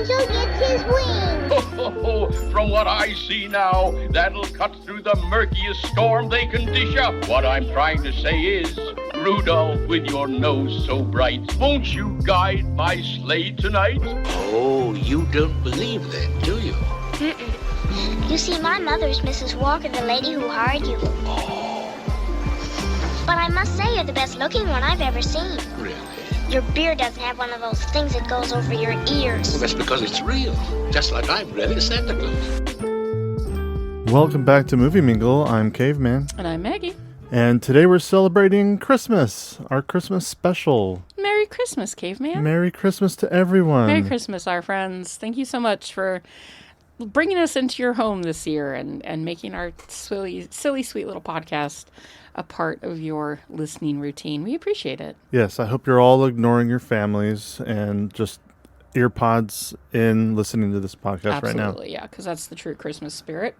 angel gets his wings. From what I see now, that'll cut through the murkiest storm they can dish up. What I'm trying to say is, Rudolph, with your nose so bright, won't you guide my sleigh tonight? Oh, you don't believe that, do you? Mm-mm. You see, my mother's Mrs. Walker, the lady who hired you. Oh, But I must say you're the best looking one I've ever seen. really? Your beard doesn't have one of those things that goes over your ears. Well, that's because it's real. Just like I'm really Santa Claus. Welcome back to Movie Mingle. I'm Caveman. And I'm Maggie. And today we're celebrating Christmas, our Christmas special. Merry Christmas, Caveman. Merry Christmas to everyone. Merry Christmas, our friends. Thank you so much for bringing us into your home this year and making our silly, sweet little podcast a part of your listening routine. We appreciate it. Yes, I hope you're all ignoring your families and just earpods in listening to this podcast right now. Absolutely, yeah, because that's the true Christmas spirit.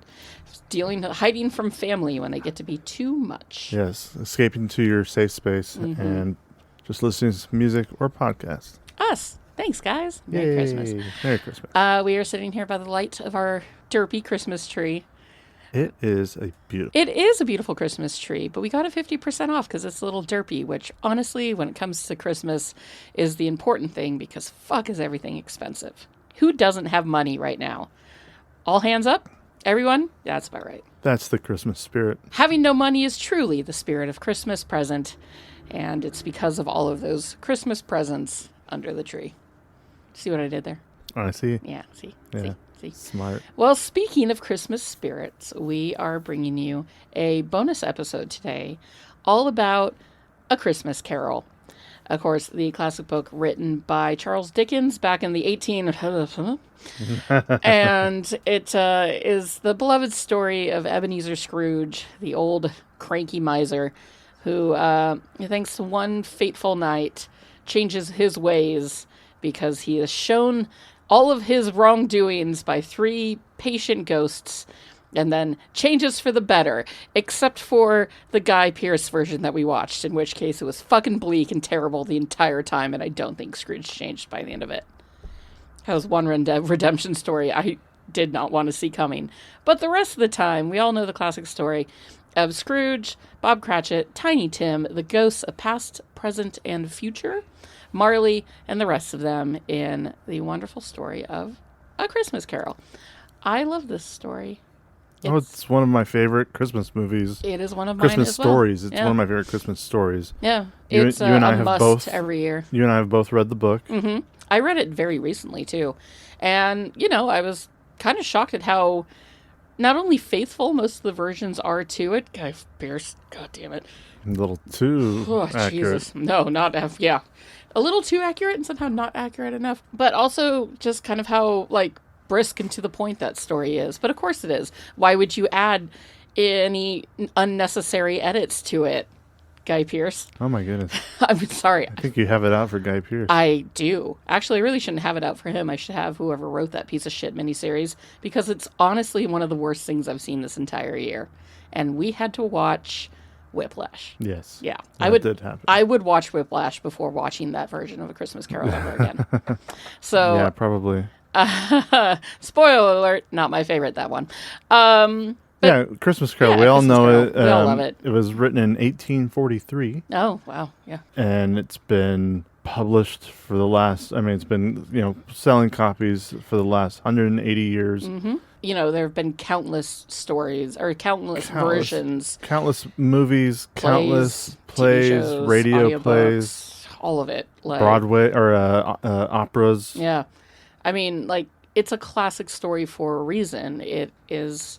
Hiding from family when they get to be too much. Yes, escaping to your safe space and just listening to music or podcast. Us. Thanks, guys. Merry Christmas. Merry Christmas. We are sitting here by the light of our derpy Christmas tree. It is a beautiful Christmas tree, but we got it 50% off because it's a little derpy, which honestly, when it comes to Christmas, is the important thing because fuck is everything expensive. Who doesn't have money right now? All hands up? Everyone? That's about right. That's the Christmas spirit. Having no money is truly the spirit of Christmas present, and it's because of all of those Christmas presents under the tree. See what I did there? I see. Yeah, see. Smart. Well, speaking of Christmas spirits, we are bringing you a bonus episode today all about A Christmas Carol. Of course, the classic book written by Charles Dickens back in the and it is the beloved story of Ebenezer Scrooge, the old cranky miser who, thanks to one fateful night, changes his ways because he is shown all of his wrongdoings by three patient ghosts and then changes for the better, except for the Guy Pearce version that we watched, in which case it was fucking bleak and terrible the entire time, and I don't think Scrooge changed by the end of it. That was one redemption story I did not want to see coming. But the rest of the time, we all know the classic story of Scrooge, Bob Cratchit, Tiny Tim, the ghosts of past, present, and future, Marley, and the rest of them in the wonderful story of A Christmas Carol. I love this story. It's one of my favorite Christmas movies. It is one of mine Christmas as well. stories. It's Yeah. one of my favorite Christmas stories. Yeah, You it's and I a have must both- every year. You and I have both read the book. Mm-hmm. I read it very recently, too. And, I was kind of shocked at how not only faithful most of the versions are to it. Guy Pearce, God damn it. A little too accurate. Jesus. No, not yeah. A little too accurate and somehow not accurate enough. But also just kind of how, brisk and to the point that story is. But of course it is. Why would you add any unnecessary edits to it, Guy Pearce? Oh my goodness. I'm sorry. I think you have it out for Guy Pearce. I do. Actually, I really shouldn't have it out for him. I should have whoever wrote that piece of shit miniseries because it's honestly one of the worst things I've seen this entire year. And we had to watch Whiplash. Yes. Yeah. That did happen. I would watch Whiplash before watching that version of A Christmas Carol ever again. So, Yeah, probably. spoiler alert, not my favorite, that one. Yeah, Christmas Carol. Yeah, we all Christmas know Carol. it. We all love it. It was written in 1843. Oh, wow. Yeah. And it's been published for the last, it's been, selling copies for the last 180 years. Mm-hmm. There have been countless stories or countless versions. Countless movies, countless plays, TV shows, radio audiobooks, plays. all of it. Broadway or operas. Yeah. It's a classic story for a reason. It is,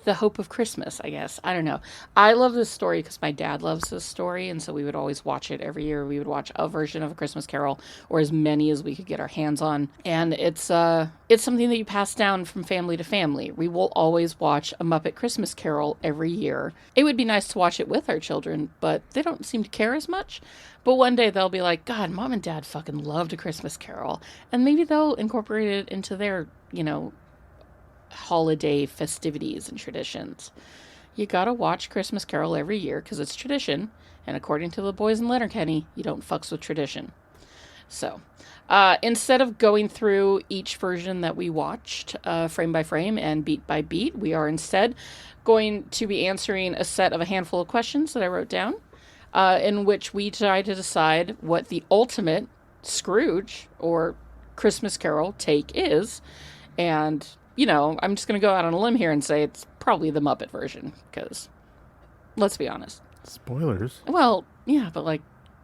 the hope of Christmas, I guess. I don't know. I love this story because my dad loves this story, and so we would always watch it every year. We would watch a version of A Christmas Carol, or as many as we could get our hands on. And it's something that you pass down from family to family. We will always watch A Muppet Christmas Carol every year. It would be nice to watch it with our children, but they don't seem to care as much. But one day they'll be like, God, Mom and Dad fucking loved A Christmas Carol. And maybe they'll incorporate it into their, holiday festivities and traditions. You gotta watch Christmas Carol every year because it's tradition, and according to the boys in Letterkenny, you don't fucks with tradition. So, instead of going through each version that we watched frame by frame and beat by beat, we are instead going to be answering a handful of questions that I wrote down, in which we try to decide what the ultimate Scrooge or Christmas Carol take is. And, I'm just going to go out on a limb here and say it's probably the Muppet version, because let's be honest. Spoilers. Well, yeah, but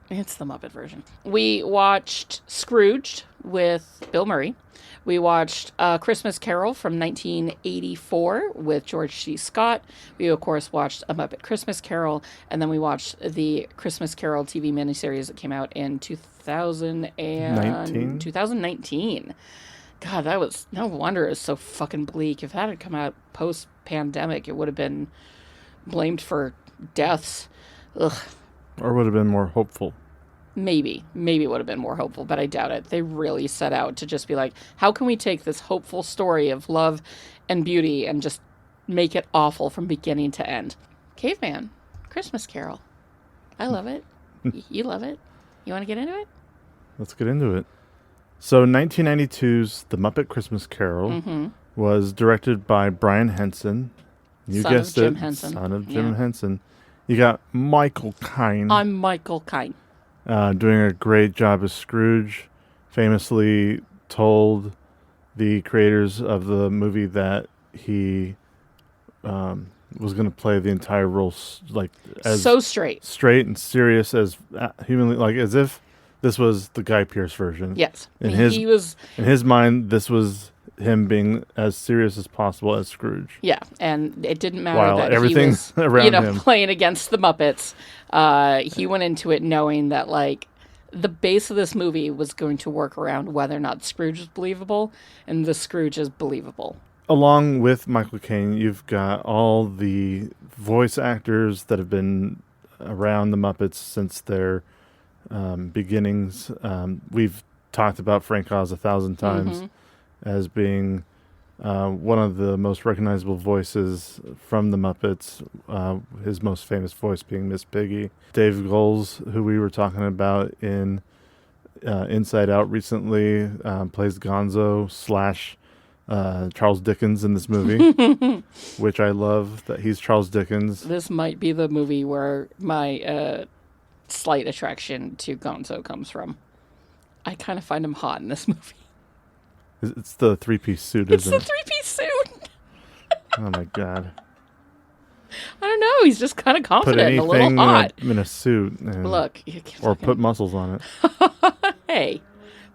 it's the Muppet version. We watched Scrooged with Bill Murray. We watched Christmas Carol from 1984 with George C. Scott. We, of course, watched A Muppet Christmas Carol. And then we watched the Christmas Carol TV miniseries that came out in 2019. God, that was... No wonder it was so fucking bleak. If it had come out post-pandemic, it would have been blamed for deaths. Ugh. Or would have been more hopeful. Maybe it would have been more hopeful, but I doubt it. They really set out to just be like, how can we take this hopeful story of love and beauty and just make it awful from beginning to end? Caveman, Christmas Carol. I love it. You love it. You want to get into it? Let's get into it. So 1992's The Muppet Christmas Carol was directed by Brian Henson. You Son guessed of Jim it. Henson. Son of Jim Yeah. Henson. You got Michael Caine. I'm Michael Caine. Doing a great job as Scrooge. Famously told the creators of the movie that he was going to play the entire role as So straight. and serious as humanly, as if this was the Guy Pearce version. Yes. In his mind, this was him being as serious as possible as Scrooge. Yeah, and it didn't matter While that everything he was, around him. playing against the Muppets. He went into it knowing that, the base of this movie was going to work around whether or not Scrooge was believable, and the Scrooge is believable. Along with Michael Caine, you've got all the voice actors that have been around the Muppets since their beginnings. We've talked about Frank Oz 1,000 times as being one of the most recognizable voices from the Muppets, his most famous voice being Miss Piggy. Dave Goelz, who we were talking about in Inside Out recently, plays Gonzo / Charles Dickens in this movie, which I love that he's Charles Dickens. This might be the movie where my slight attraction to Gonzo comes from. I kind of find him hot in this movie. It's the three-piece suit, isn't it? It's the three-piece suit. Oh my god. I don't know. He's just kind of Put confident and a anything little hot. in a suit. And, Look. or put muscles on it. Hey,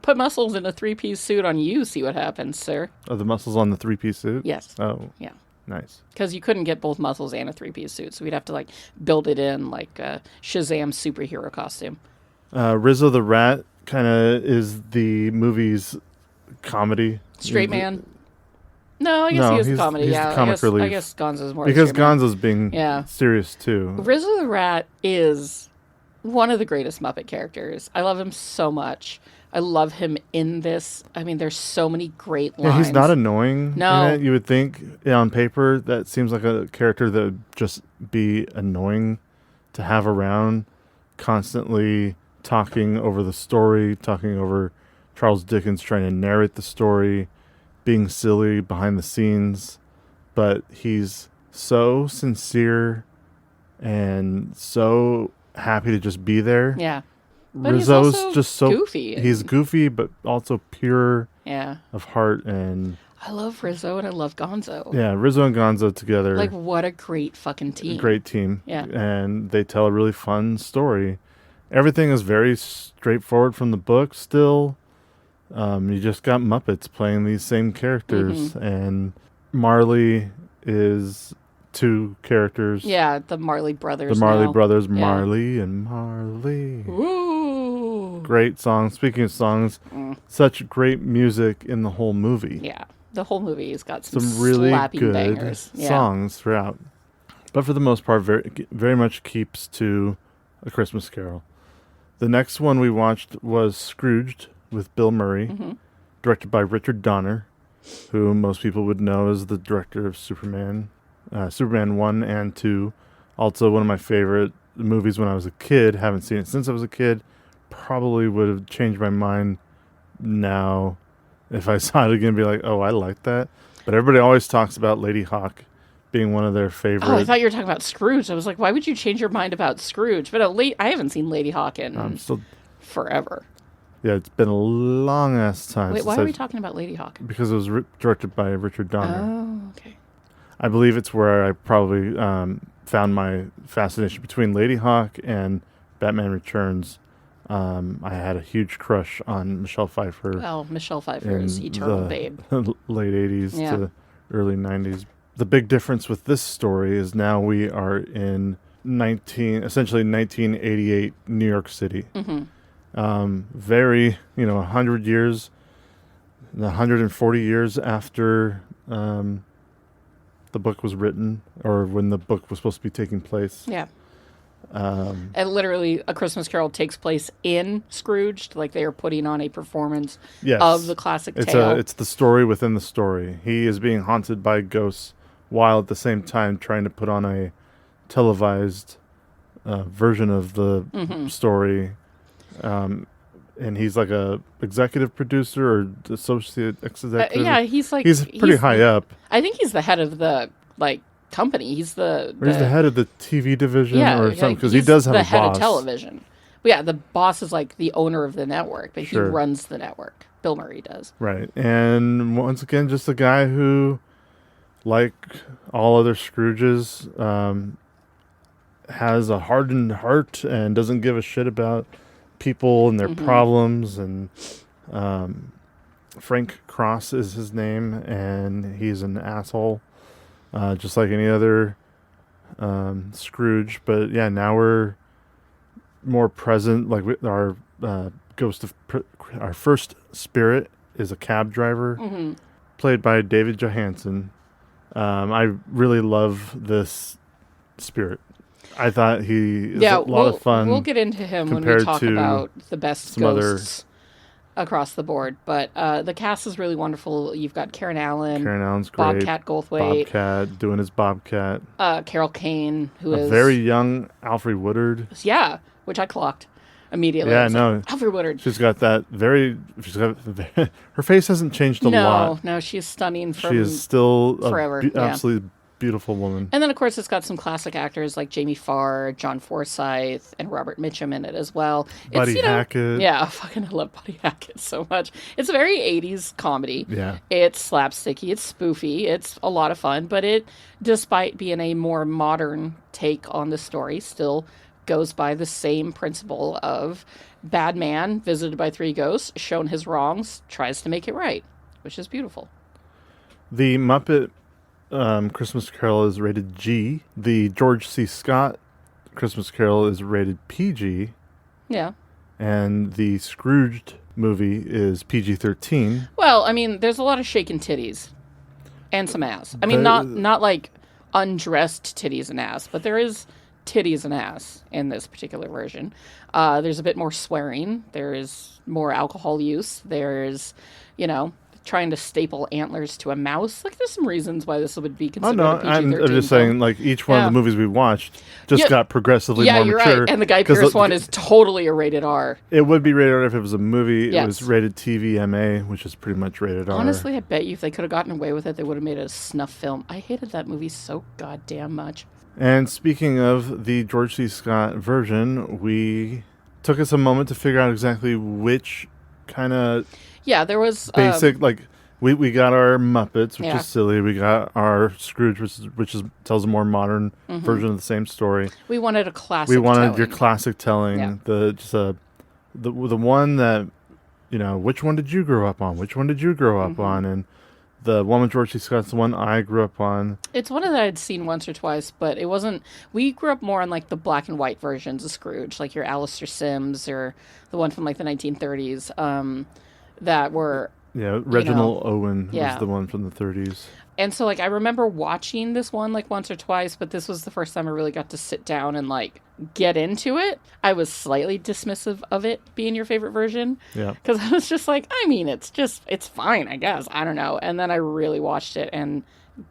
put muscles in a three-piece suit on you. See what happens, sir. Oh, the muscles on the three-piece suit? Yes. Oh. Yeah. Nice. Because you couldn't get both muscles and a three-piece suit, so we'd have to build it in like a Shazam superhero costume. Rizzo the Rat kind of is the movie's comedy. Straight man. No, I guess he was comedy. He's Yeah, the comic relief. I guess Gonzo's more because straight man. Gonzo's being serious too. Rizzo the Rat is one of the greatest Muppet characters. I love him so much. I love him in this. I mean, there's so many great lines. Yeah, he's not annoying. No. In it. You would think on paper that seems like a character that would just be annoying to have around, constantly talking over the story, talking over Charles Dickens trying to narrate the story, being silly behind the scenes. But he's so sincere and so happy to just be there. Yeah. But Rizzo's he's also just so goofy. He's goofy, but also pure Yeah. of heart. And I love Rizzo and I love Gonzo. yeah, Rizzo and Gonzo together. What a great fucking team. Great team. Yeah. And they tell a really fun story. Everything is very straightforward from the book still. You just got Muppets playing these same characters. And Marley is two characters. Yeah, the Marley brothers. The Marley now. brothers, Yeah. Marley and Marley. Ooh. Great songs. Speaking of songs, such great music in the whole movie. Yeah, the whole movie has got some Really slapping good bangers. Yeah. songs throughout. But for the most part, very much keeps to A Christmas Carol. The next one we watched was Scrooged with Bill Murray, directed by Richard Donner, who most people would know as the director of Superman 1 and 2. Also one of my favorite movies when I was a kid. Haven't seen it since I was a kid. probably would have changed my mind now if I saw it again. Be like, oh, I like that. But everybody always talks about Lady Hawk being one of their favorite. Oh, I thought you were talking about Scrooge. I was like, why would you change your mind about Scrooge? But I haven't seen Lady Hawk in forever. Yeah, it's been a long ass time. Wait, why are we talking about Lady Hawk? Because it was directed by Richard Donner. Oh, okay. I believe it's where I probably found my fascination between Lady Hawk and Batman Returns. I had a huge crush on Michelle Pfeiffer. Well, Michelle Pfeiffer is eternal babe. Late 80s to early 90s. The big difference with this story is now we are in essentially 1988 New York City. Mm-hmm. Very, 100 years, 140 years after the book was written, or when the book was supposed to be taking place. Yeah. And literally, A Christmas Carol takes place in Scrooged, like they are putting on a performance of the classic tale. It's the story within the story. He is being haunted by ghosts while at the same time trying to put on a televised version of the story. And he's like a executive producer or associate executive. Yeah, he's pretty high up. I think he's the head of the company. He's the head of the TV division or something, because he does have a boss. The head of television. But yeah, the boss is like the owner of the network, but he runs the network. Bill Murray does. Right. And once again, just a guy who, like all other Scrooges, has a hardened heart and doesn't give a shit about people and their problems. And Frank Cross is his name, and he's an asshole, just like any other Scrooge. But yeah, now we're more present. Like our our first spirit is a cab driver, played by David Johansen. I really love this spirit. I thought he is a lot of fun. We'll get into him when we talk about the best ghosts across the board. But the cast is really wonderful. You've got Karen Allen. Karen Allen's great. Bobcat Goldthwait. Bobcat doing his Bobcat. Carol Kane, who is... a very young Alfred Woodard. Yeah, which I clocked immediately. Yeah, no. Alfred Woodard. She's got that her face hasn't changed a lot. No, she's stunning from She is still forever. Absolutely beautiful woman. And then, of course, it's got some classic actors like Jamie Farr, John Forsythe, and Robert Mitchum in it as well. Buddy Hackett. Yeah, I love Buddy Hackett so much. It's a very 80s comedy. Yeah. It's slapsticky. It's spoofy. It's a lot of fun. But it, despite being a more modern take on the story, still goes by the same principle of bad man visited by three ghosts, shown his wrongs, tries to make it right, which is beautiful. The Muppet Christmas Carol is rated G. The George C. Scott Christmas Carol is rated PG. Yeah. And the Scrooged movie is PG-13. Well, I mean, there's a lot of shaking titties and some ass. I mean, not like undressed titties and ass, but there is titties and ass in this particular version. There's a bit more swearing. There is more alcohol use. There's, trying to staple antlers to a mouse. Like, there's some reasons why this would be considered a PG-13 I'm just saying, like, each one of the movies we watched got progressively more mature. Yeah, you're right. And the Guy Pearce one is totally a rated R. It would be rated R if it was a movie. Yes. It was rated TVMA, which is pretty much rated R. Honestly, I bet you if they could have gotten away with it, they would have made it a snuff film. I hated that movie so goddamn much. And speaking of the George C. Scott version, we took us a moment to figure out exactly which kind of... Yeah, there was... basic, we got our Muppets, which is silly. We got our Scrooge, which tells a more modern version of the same story. We wanted a classic We wanted telling. your classic telling. Yeah. The one that, which one did you grow up on? Which one did you grow up on? And the one with George C. Scott's the one I grew up on. It's one that I'd seen once or twice, but it wasn't... We grew up more on, like, the black and white versions of Scrooge, like your Alistair Sims or the one from, like, the 1930s. That were... Yeah, Reginald Owen was the one from the 30s. And so, like, I remember watching this one, like, once or twice, but this was the first time I really got to sit down and, like, get into it. I was slightly dismissive of it being your favorite version. Yeah. Because I was just like, I mean, it's fine, I guess. I don't know. And then I really watched it, and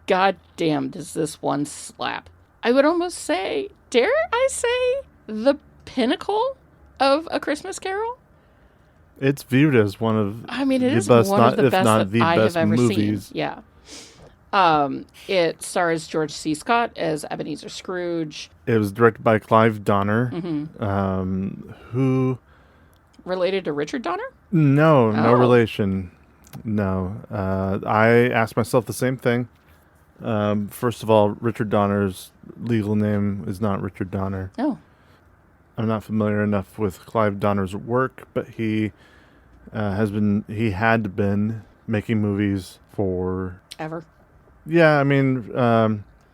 goddamn, does this one slap. I would almost say, dare I say, the pinnacle of A Christmas Carol. It's viewed as one of It the is best, one of the if best not that the I best have ever movies. seen. Yeah. It stars George C. Scott as Ebenezer Scrooge. It was directed by Clive Donner, who... Related to Richard Donner? No Oh. relation. No. I asked myself the same thing. First of all, Richard Donner's legal name is not Richard Donner. Oh. I'm not familiar enough with Clive Donner's work, but he had been making movies for... Ever. Yeah,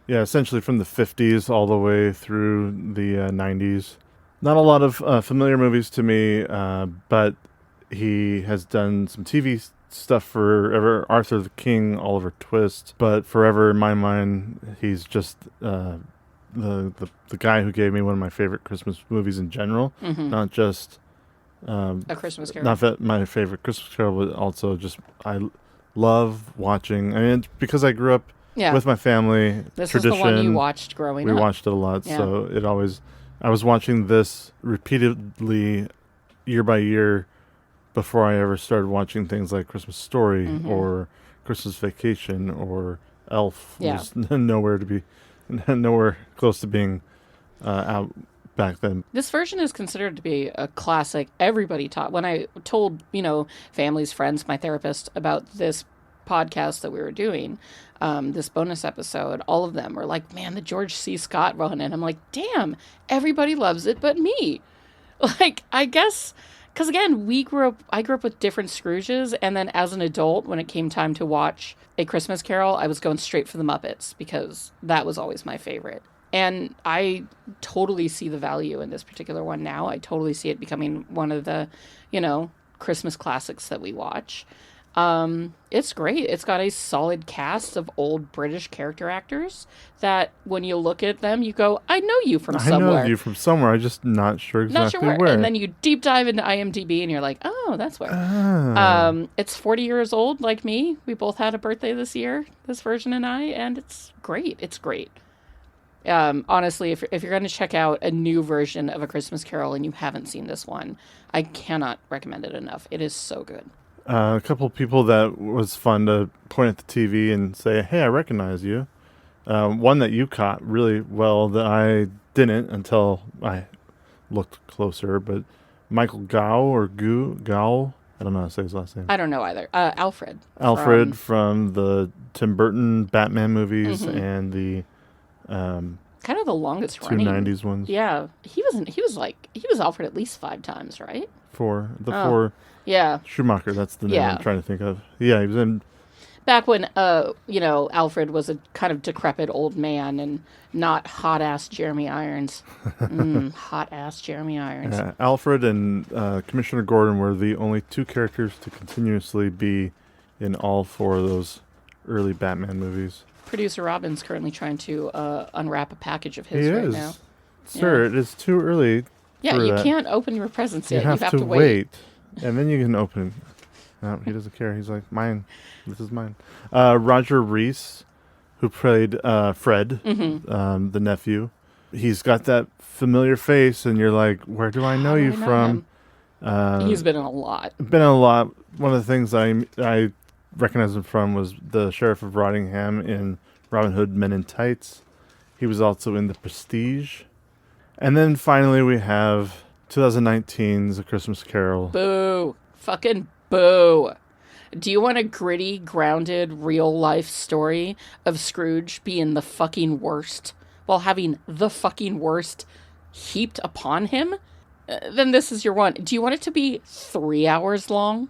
essentially from the 50s all the way through the 90s. Not a lot of familiar movies to me, but he has done some TV stuff for Arthur the King, Oliver Twist, but forever in my mind, he's just the guy who gave me one of my favorite Christmas movies in general, not just A Christmas Carol. not that my favorite Christmas Carol, but also just I love watching. It's because I grew up with my family. This tradition. is the one you watched growing up. We watched it a lot, so it always... I was watching this repeatedly year by year before I ever started watching things like Christmas Story or Christmas Vacation or Elf. Yeah. Was nowhere close to being out back then. This version is considered to be a classic. Everybody taught. When I told, families, friends, my therapist about this podcast that we were doing, this bonus episode, all of them were like, man, the George C. Scott one. And I'm like, damn, everybody loves it but me. Like, I guess, because again, I grew up with different Scrooges. And then as an adult, when it came time to watch A Christmas Carol, I was going straight for the Muppets because that was always my favorite. And I totally see the value in this particular one now. I totally see it becoming one of the, Christmas classics that we watch. It's great. It's got a solid cast of old British character actors that when you look at them, you go, I know you from somewhere. I know you from somewhere. I'm just not sure exactly where. And then you deep dive into IMDb and you're like, oh, that's where. It's 40 years old like me. We both had a birthday this year, this version and I, and it's great. It's great. Honestly, if you're going to check out a new version of A Christmas Carol and you haven't seen this one, I cannot recommend it enough. It is so good. A couple of people that was fun to point at the TV and say, hey, I recognize you. One that you caught really well that I didn't until I looked closer, but Michael Gow, I don't know how to say his last name. I don't know either. Alfred. From the Tim Burton Batman movies and the... kind of the longest two running 90s ones. Yeah. He was Alfred at least 5 times, right? Four. Yeah. Schumacher, that's the name I'm trying to think of. Yeah, he was in... Back when, Alfred was a kind of decrepit old man and not hot-ass Jeremy Irons. Hot-ass Jeremy Irons. Alfred and Commissioner Gordon were the only 2 characters to continuously be in all 4 of those early Batman movies. Producer Robin's currently trying to unwrap a package of his right now. Sir, it is too early. Yeah, you can't open your presents yet. You have to wait. And then you can open it. No, he doesn't care. He's like, mine. This is mine. Roger Reese, who played Fred, the nephew. He's got that familiar face, and you're like, where do I know you from? He's been in a lot. One of the things I recognized him from was the Sheriff of Rottingham in Robin Hood Men in Tights. He was also in The Prestige. And then finally we have 2019's A Christmas Carol. Boo. Fucking boo. Do you want a gritty, grounded, real-life story of Scrooge being the fucking worst while having the fucking worst heaped upon him? Then this is your one. Do you want it to be 3 hours long?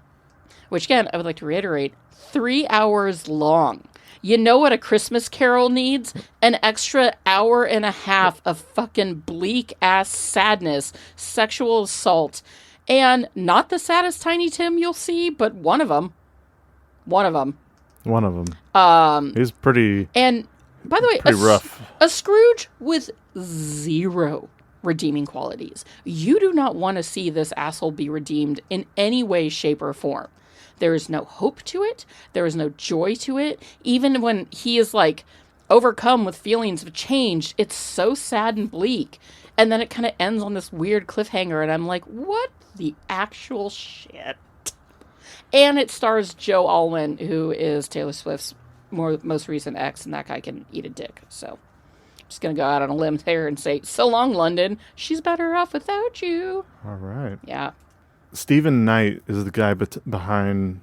Which, again, I would like to reiterate, 3 hours long. You know what A Christmas Carol needs? An extra hour and a half of fucking bleak-ass sadness, sexual assault, and not the saddest Tiny Tim you'll see, but one of them. He's pretty... And, by the way, rough. A Scrooge with 0 redeeming qualities. You do not want to see this asshole be redeemed in any way, shape, or form. There is no hope to it. There is no joy to it. Even when he is, overcome with feelings of change, it's so sad and bleak. And then it kind of ends on this weird cliffhanger, and I'm like, what the actual shit? And it stars Joe Alwyn, who is Taylor Swift's most recent ex, and that guy can eat a dick. So I'm just going to go out on a limb there and say, so long, London. She's better off without you. All right. Yeah. Stephen Knight is the guy behind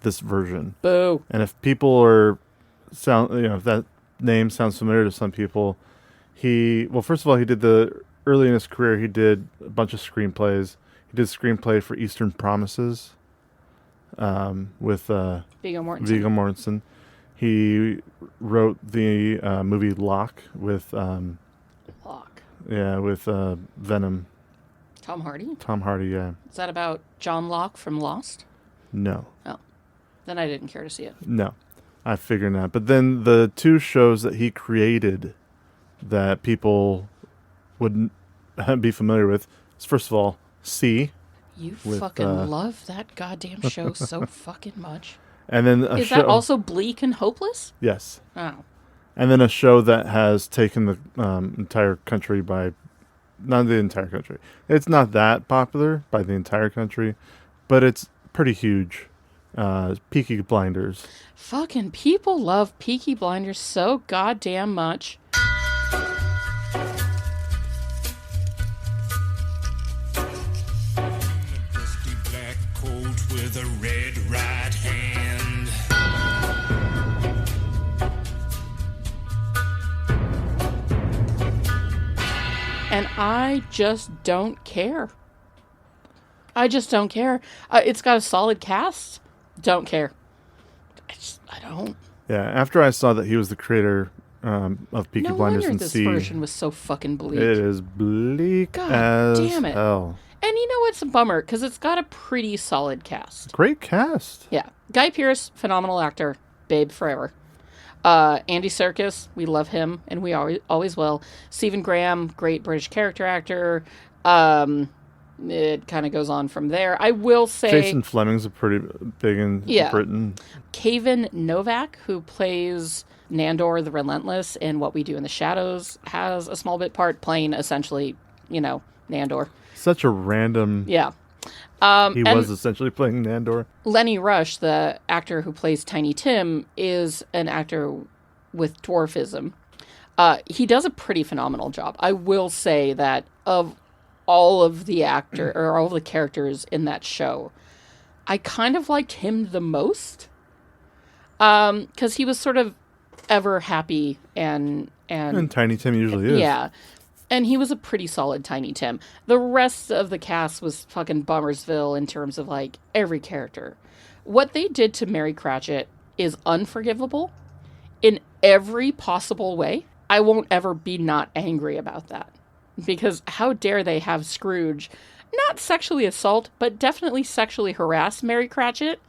this version. Boo. And if people if that name sounds familiar to some people, first of all, he did early in his career, he did a bunch of screenplays. He did screenplay for Eastern Promises with Viggo Mortensen. Viggo Mortensen. He wrote the movie Locke with Locke. Yeah, with Venom. Tom Hardy? Tom Hardy, yeah. Is that about John Locke from Lost? No. Oh. Then I didn't care to see it. No. I figured not. But then the two shows that he created that people wouldn't be familiar with is, first of all, C. You fucking love that goddamn show so fucking much. And then Is that also Bleak and Hopeless? Yes. Oh. And then a show that has taken the entire country by... Not the entire country. It's not that popular by the entire country, but it's pretty huge. Peaky Blinders. Fucking people love Peaky Blinders so goddamn much. Dusty black coat with a red right hand. And I just don't care. I just don't care. It's got a solid cast. Don't care. I don't. Yeah, after I saw that he was the creator of Peaky No Blinders wonder and this C, version was so fucking bleak. it is bleak God as damn it. hell. And you know what's a bummer? Because it's got a pretty solid cast. Great cast. Yeah. Guy Pearce, phenomenal actor. Babe forever. Andy Serkis, we love him, and we always will. Stephen Graham, great British character actor. It kind of goes on from there. I will say... Jason Fleming's a pretty big in Britain. Caveman Novak, who plays Nandor the Relentless in What We Do in the Shadows, has a small bit part playing essentially, Nandor. Such a random... Yeah. He was essentially playing Nandor. Lenny Rush, the actor who plays Tiny Tim, is an actor with dwarfism. He does a pretty phenomenal job. I will say that of all of the all of the characters in that show, I kind of liked him the most. Because he was sort of ever happy and Tiny Tim usually is. Yeah. And he was a pretty solid Tiny Tim. The rest of the cast was fucking Bummersville in terms of, like, every character. What they did to Mary Cratchit is unforgivable in every possible way. I won't ever be not angry about that. Because how dare they have Scrooge not sexually assault, but definitely sexually harass Mary Cratchit,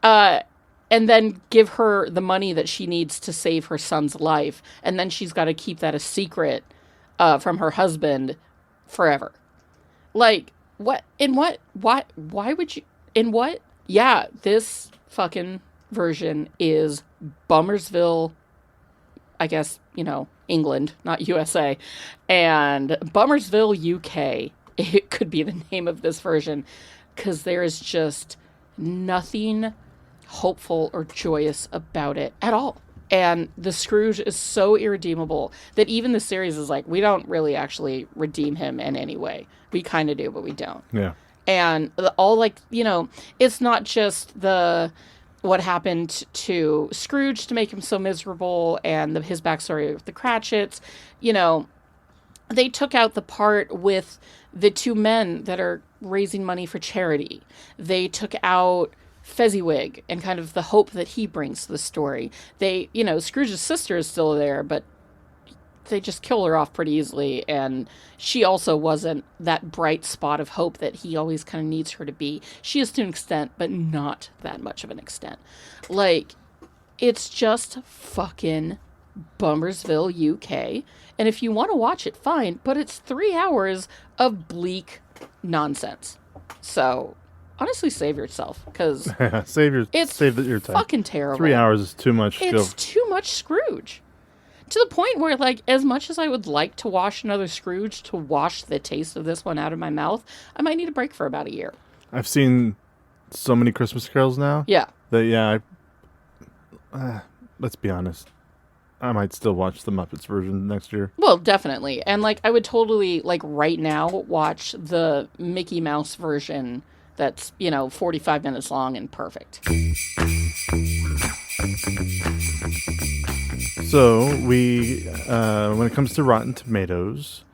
and then give her the money that she needs to save her son's life, and then she's got to keep that a secret from her husband forever. Like, what? In what? Why would you? In what? Yeah, this fucking version is Bummersville, I guess, England, not USA, and Bummersville, UK. It could be the name of this version, because there is just nothing hopeful or joyous about it at all. And the Scrooge is so irredeemable that even the series is like, we don't really actually redeem him in any way. We kind of do, but we don't. Yeah. And it's not just what happened to Scrooge to make him so miserable and his backstory with the Cratchits. They took out the part with the two men that are raising money for charity. They took out Fezziwig and kind of the hope that he brings to the story. Scrooge's sister is still there, but they just kill her off pretty easily, and she also wasn't that bright spot of hope that he always kind of needs her to be. She is to an extent, but not that much of an extent. Like, it's just fucking Bummersville, UK, and if you want to watch it, fine, but it's 3 hours of bleak nonsense. So honestly, save yourself, because save your time. Fucking terrible. 3 hours is too much. It's too much Scrooge. To the point where, like, as much as I would like to watch another Scrooge, to wash the taste of this one out of my mouth, I might need a break for about a year. I've seen so many Christmas carols now. Yeah. That, let's be honest. I might still watch the Muppets version next year. Well, definitely. And, like, I would totally, like, right now watch the Mickey Mouse version that's, 45 minutes long and perfect. So, when it comes to Rotten Tomatoes,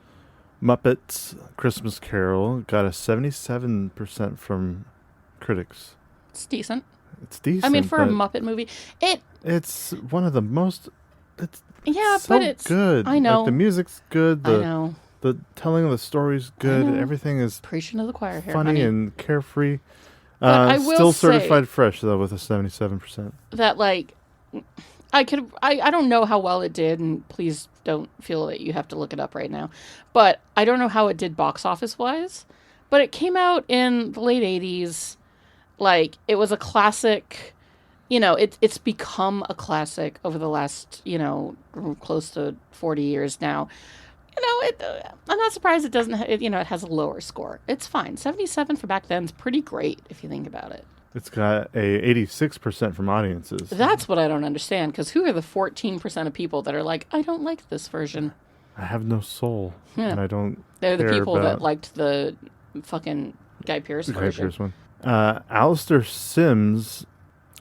Muppets Christmas Carol got a 77% from critics. It's decent. It's decent. I mean, for a Muppet movie, it's one of the most... It's but it's good. I know Like, the music's good. I know. The telling of the story's good. Everything is Preaching to the choir here, funny honey. and carefree. But I will still say certified fresh though with a 77%. that, like, I don't know how well it did, and please don't feel that you have to look it up right now. But I don't know how it did box office wise. But it came out in the late 80s. Like, it was a classic. It's become a classic over the last, close to 40 years now. I'm not surprised it doesn't, it has a lower score. It's fine. 77 for back then is pretty great if you think about it. It's got a 86% from audiences. That's what I don't understand, because who are the 14% of people that are like, I don't like this version? I have no soul, and I don't. They're the care people that about liked the fucking Guy Pearce the Guy version. Pearce one. Alistair Sims'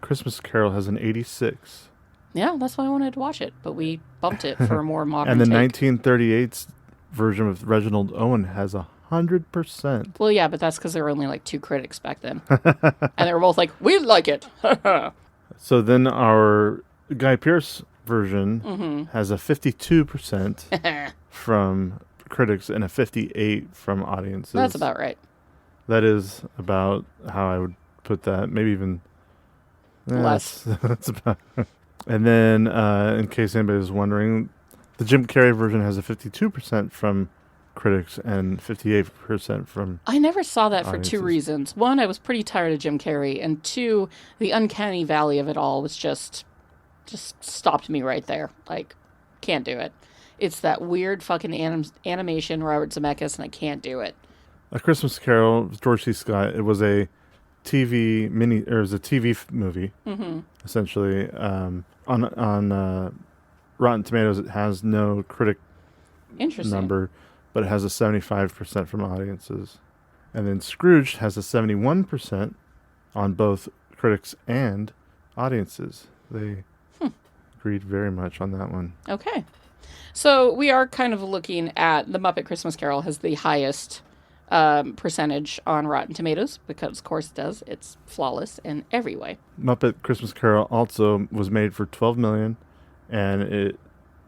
Christmas Carol has an 86. Yeah, that's why I wanted to watch it, but we bumped it for a more modern And the take. 1938 version with Reginald Owen has 100%. Well, yeah, but that's because there were only like 2 critics back then. And they were both like, we like it. So then our Guy Pearce version has a 52% from critics and a 58% from audiences. That's about right. That is about how I would put that. Maybe even less. That's about. And then, in case anybody was wondering, the Jim Carrey version has a 52% from critics and 58% from. I never saw that for 2 audiences. reasons. One, I was pretty tired of Jim Carrey, and 2, the uncanny valley of it all was just stopped me right there. Like, can't do it. It's that weird fucking animation Robert Zemeckis, and I can't do it. A Christmas Carol with George C. Scott. It was a TV movie, essentially. On Rotten Tomatoes, it has no critic Interesting. number, but it has a 75% from audiences. And then Scrooge has a 71% on both critics and audiences. They agreed very much on that one. Okay. So we are kind of looking at the Muppet Christmas Carol has the highest percentage on Rotten Tomatoes, because of course it does. It's flawless in every way. Muppet Christmas Carol also was made for $12 million, and it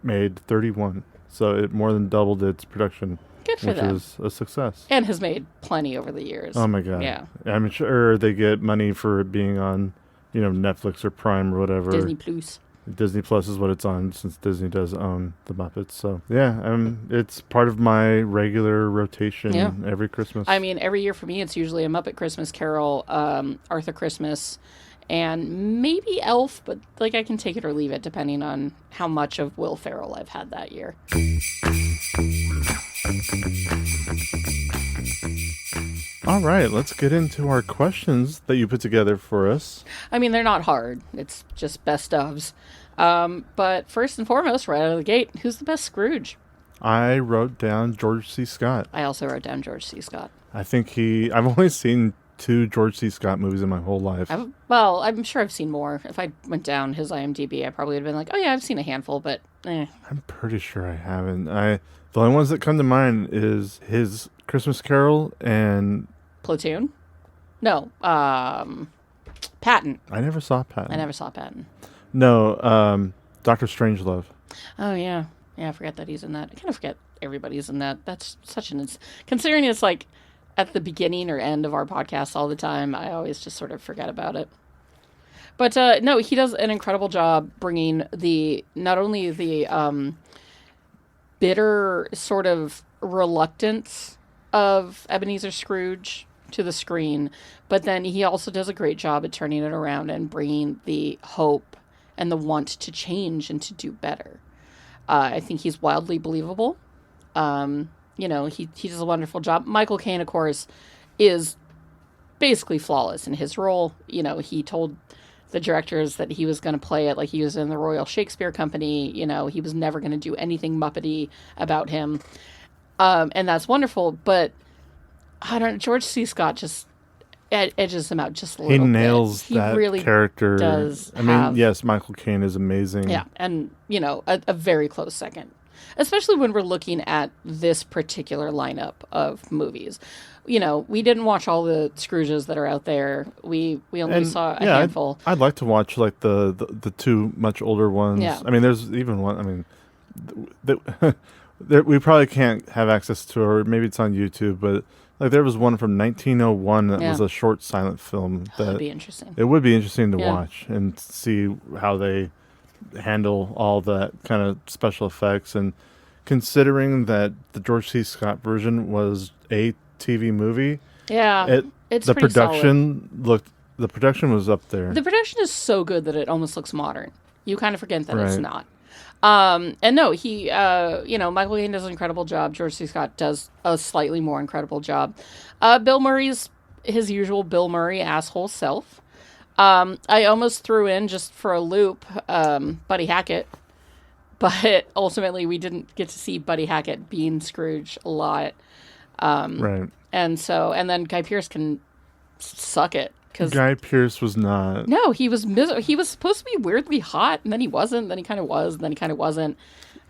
made 31. So it more than doubled its production, Good for which them. was a success. And has made plenty over the years. Oh my god! Yeah. I'm sure they get money for it being on, Netflix or Prime or whatever. Disney Plus. Disney Plus is what it's on, since Disney does own the Muppets. So yeah, it's part of my regular rotation every Christmas. I mean, every year for me, it's usually a Muppet Christmas Carol, Arthur Christmas, and maybe Elf, but like I can take it or leave it depending on how much of Will Ferrell I've had that year. All right, let's get into our questions that you put together for us. I mean, they're not hard. It's just best ofs. But first and foremost, right out of the gate, who's the best Scrooge? I wrote down George C. Scott. I also wrote down George C. Scott. I think I've only seen 2 George C. Scott movies in my whole life. I'm sure I've seen more. If I went down his IMDb, I probably would have been like, oh yeah, I've seen a handful, but I'm pretty sure I haven't. The only ones that come to mind is his Christmas Carol and Platoon? No, Patton. I never saw Patton. I never saw Patton. No, Dr. Strangelove. Oh, yeah. Yeah, I forgot that he's in that. I kind of forget everybody's in that. That's such an... Considering it's like at the beginning or end of our podcast all the time, I always just sort of forget about it. But no, he does an incredible job bringing not only the bitter sort of reluctance of Ebenezer Scrooge to the screen, but then he also does a great job at turning it around and bringing the hope and the want to change and to do better. I think he's wildly believable. You know, he does a wonderful job. Michael Caine, of course, is basically flawless in his role. You know, he told the directors that he was going to play it like he was in the Royal Shakespeare Company. You know, he was never going to do anything Muppety about him. And that's wonderful. But I don't know, George C. Scott just edges him out just a little bit. He nails that really character. Does I mean, yes, Michael Caine is amazing. Yeah, and, you know, a very close second. Especially when we're looking at this particular lineup of movies. You know, we didn't watch all the Scrooges that are out there. We only saw a handful. I'd like to watch like the two much older ones. Yeah. I mean, there's even one. I mean, we probably can't have access to, or maybe it's on YouTube. But like there was one from 1901 that was a short silent film. That'd be interesting. It would be interesting to watch and see how they handle all that kind of special effects. And considering that the George C. Scott version was a TV movie, it's the production solid. The production was up there. The production is so good that it almost looks modern. You kind of forget that it's not. And no, he, you know, Michael Caine does an incredible job. George C. Scott does a slightly more incredible job. Bill Murray's his usual Bill Murray asshole self. I almost threw in, just for a loop, Buddy Hackett. But ultimately, we didn't get to see Buddy Hackett being Scrooge a lot. Right. And then Guy Pearce can suck it. Guy Pearce was not. No, he was he was supposed to be weirdly hot, and then he wasn't. Then he kind of was, and then he kind of wasn't.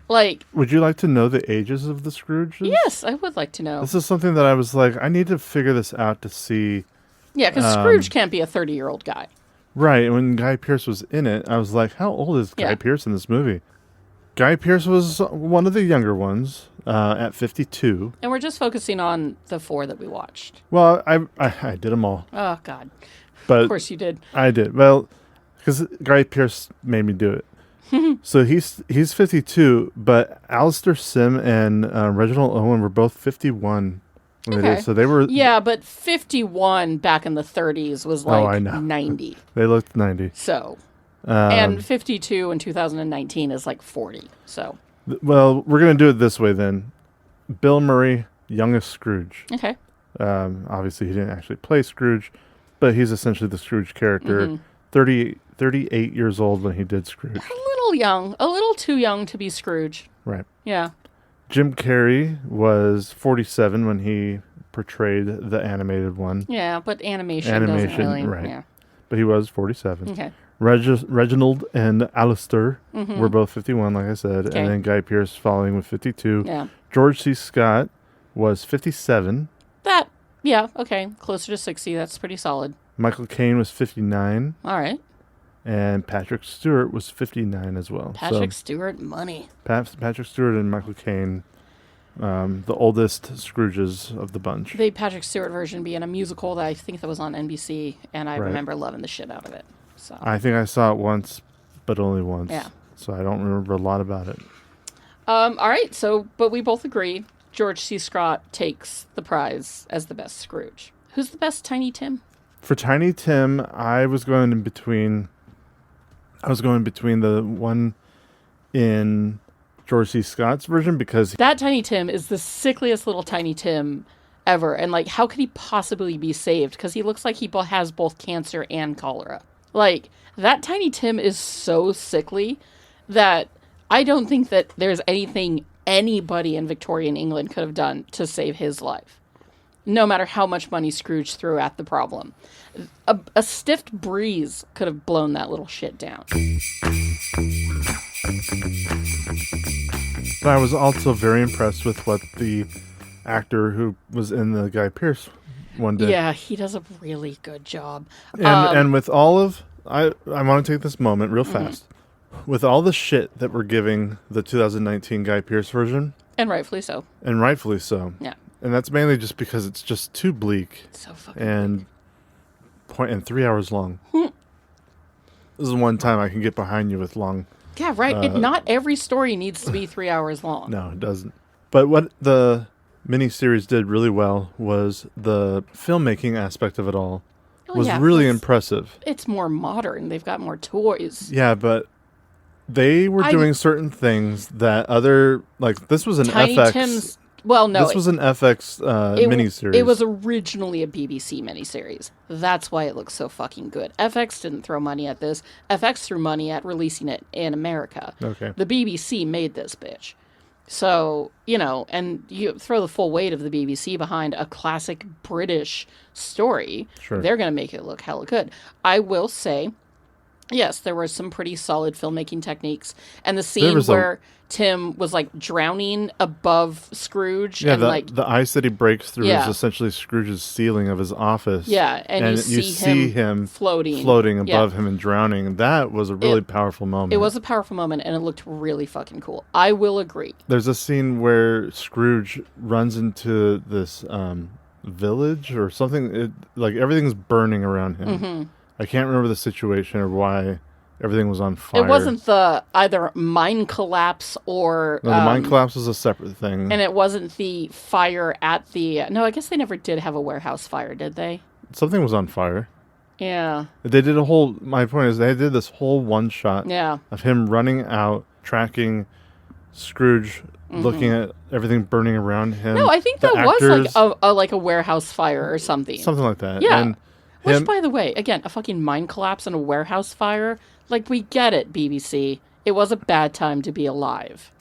Like, would you like to know the ages of the Scrooges? Yes, I would like to know. This is something that I was like, I need to figure this out to see. Yeah, because Scrooge can't be a 30-year-old guy. Right, and when Guy Pearce was in it, I was like, how old is Guy Pearce in this movie? Guy Pearce was one of the younger ones at 52. And we're just focusing on the 4 that we watched. Well, I did them all. Oh, God. But of course you did. I did. Well, because Guy Pearce made me do it. So he's 52, but Alistair Sim and Reginald Owen were both 51 when they did. So they were... Yeah, but 51 back in the 30s was like 90. They looked 90. So... and 52 in 2019 is like 40. So... Well, we're going to do it this way then. Bill Murray, youngest Scrooge. Okay. Obviously, he didn't actually play Scrooge, but he's essentially the Scrooge character. 38 years old when he did Scrooge. A little young. A little too young to be Scrooge. Right. Yeah. Jim Carrey was 47 when he portrayed the animated one. Yeah, but animation doesn't really... Right. Yeah. But he was 47. Okay. Reginald and Alistair were both 51, like I said. Okay. And then Guy Pearce following with 52. Yeah. George C. Scott was 57. Yeah, okay. Closer to 60. That's pretty solid. Michael Caine was 59. All right. And Patrick Stewart was 59 as well. Patrick Stewart, money. Patrick Stewart and Michael Caine, the oldest Scrooges of the bunch. The Patrick Stewart version being a musical that I think that was on NBC, and I remember loving the shit out of it. So I think I saw it once, but only once. Yeah. So I don't remember a lot about it. All right. So, but we both agree George C. Scott takes the prize as the best Scrooge. Who's the best Tiny Tim? For Tiny Tim, I was going between the one in George C. Scott's version because that Tiny Tim is the sickliest little Tiny Tim ever. And like, how could he possibly be saved? Because he looks like he has both cancer and cholera. Like, that Tiny Tim is so sickly that I don't think that there's anything anybody in Victorian England could have done to save his life. No matter how much money Scrooge threw at the problem. A stiff breeze could have blown that little shit down. But I was also very impressed with what the actor who was in the Guy Pearce one did. Yeah, he does a really good job. And with all of... I want to take this moment real fast. With all the shit that we're giving the 2019 Guy Pearce version. And rightfully so. Yeah. And that's mainly just because it's just too bleak. So fucking and 3 hours long. This is one time I can get behind you with long. Yeah, right. Not every story needs to be 3 hours long. No, it doesn't. But what the miniseries did really well was the filmmaking aspect of it all was really impressive. It's more modern. They've got more toys. Yeah, but They were doing certain things that other, like, this was an Tiny FX. Tim's. Well, no, this was an FX miniseries. It was originally a BBC miniseries. That's why it looks so fucking good. FX didn't throw money at this. FX threw money at releasing it in America. Okay. The BBC made this bitch. So, and you throw the full weight of the BBC behind a classic British story. Sure. They're going to make it look hella good. I will say, yes, there were some pretty solid filmmaking techniques. And the scene where Tim was like drowning above Scrooge. Yeah, and the ice that he breaks through is essentially Scrooge's ceiling of his office. Yeah, and you see him floating above him and drowning. That was a really powerful moment. It was a powerful moment, and it looked really fucking cool. I will agree. There's a scene where Scrooge runs into this village or something. Like everything's burning around him. Mm-hmm. I can't remember the situation or why everything was on fire. It wasn't the either mine collapse or... No, the mine collapse was a separate thing. And it wasn't the fire at the... No, I guess they never did have a warehouse fire, did they? Something was on fire. Yeah. They did my point is they did this whole one shot of him running out, tracking Scrooge, looking at everything burning around him. No, I think that was like a warehouse fire or something. Something like that. Yeah. Which, by the way, again, a fucking mine collapse and a warehouse fire. Like, we get it, BBC. It was a bad time to be alive.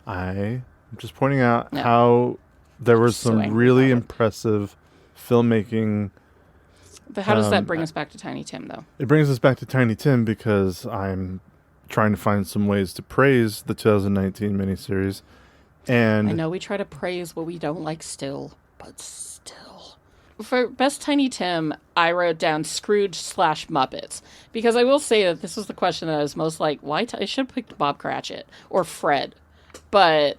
I'm just pointing out how there was some really impressive filmmaking. How does that bring us back to Tiny Tim, though? It brings us back to Tiny Tim because I'm trying to find some ways to praise the 2019 miniseries. And I know we try to praise what we don't like still, but still. For Best Tiny Tim, I wrote down Scrooge/Muppets. Because I will say that this was the question that I was most like, why? I should have picked Bob Cratchit or Fred. But,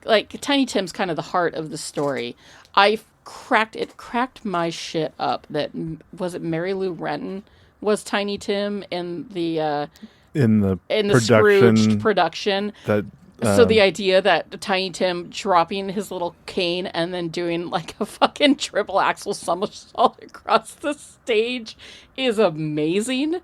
like, Tiny Tim's kind of the heart of the story. It cracked my shit up that, was it Mary Lou Retton was Tiny Tim in the Scrooged production? So the idea that Tiny Tim dropping his little cane and then doing like a fucking triple axel somersault across the stage is amazing.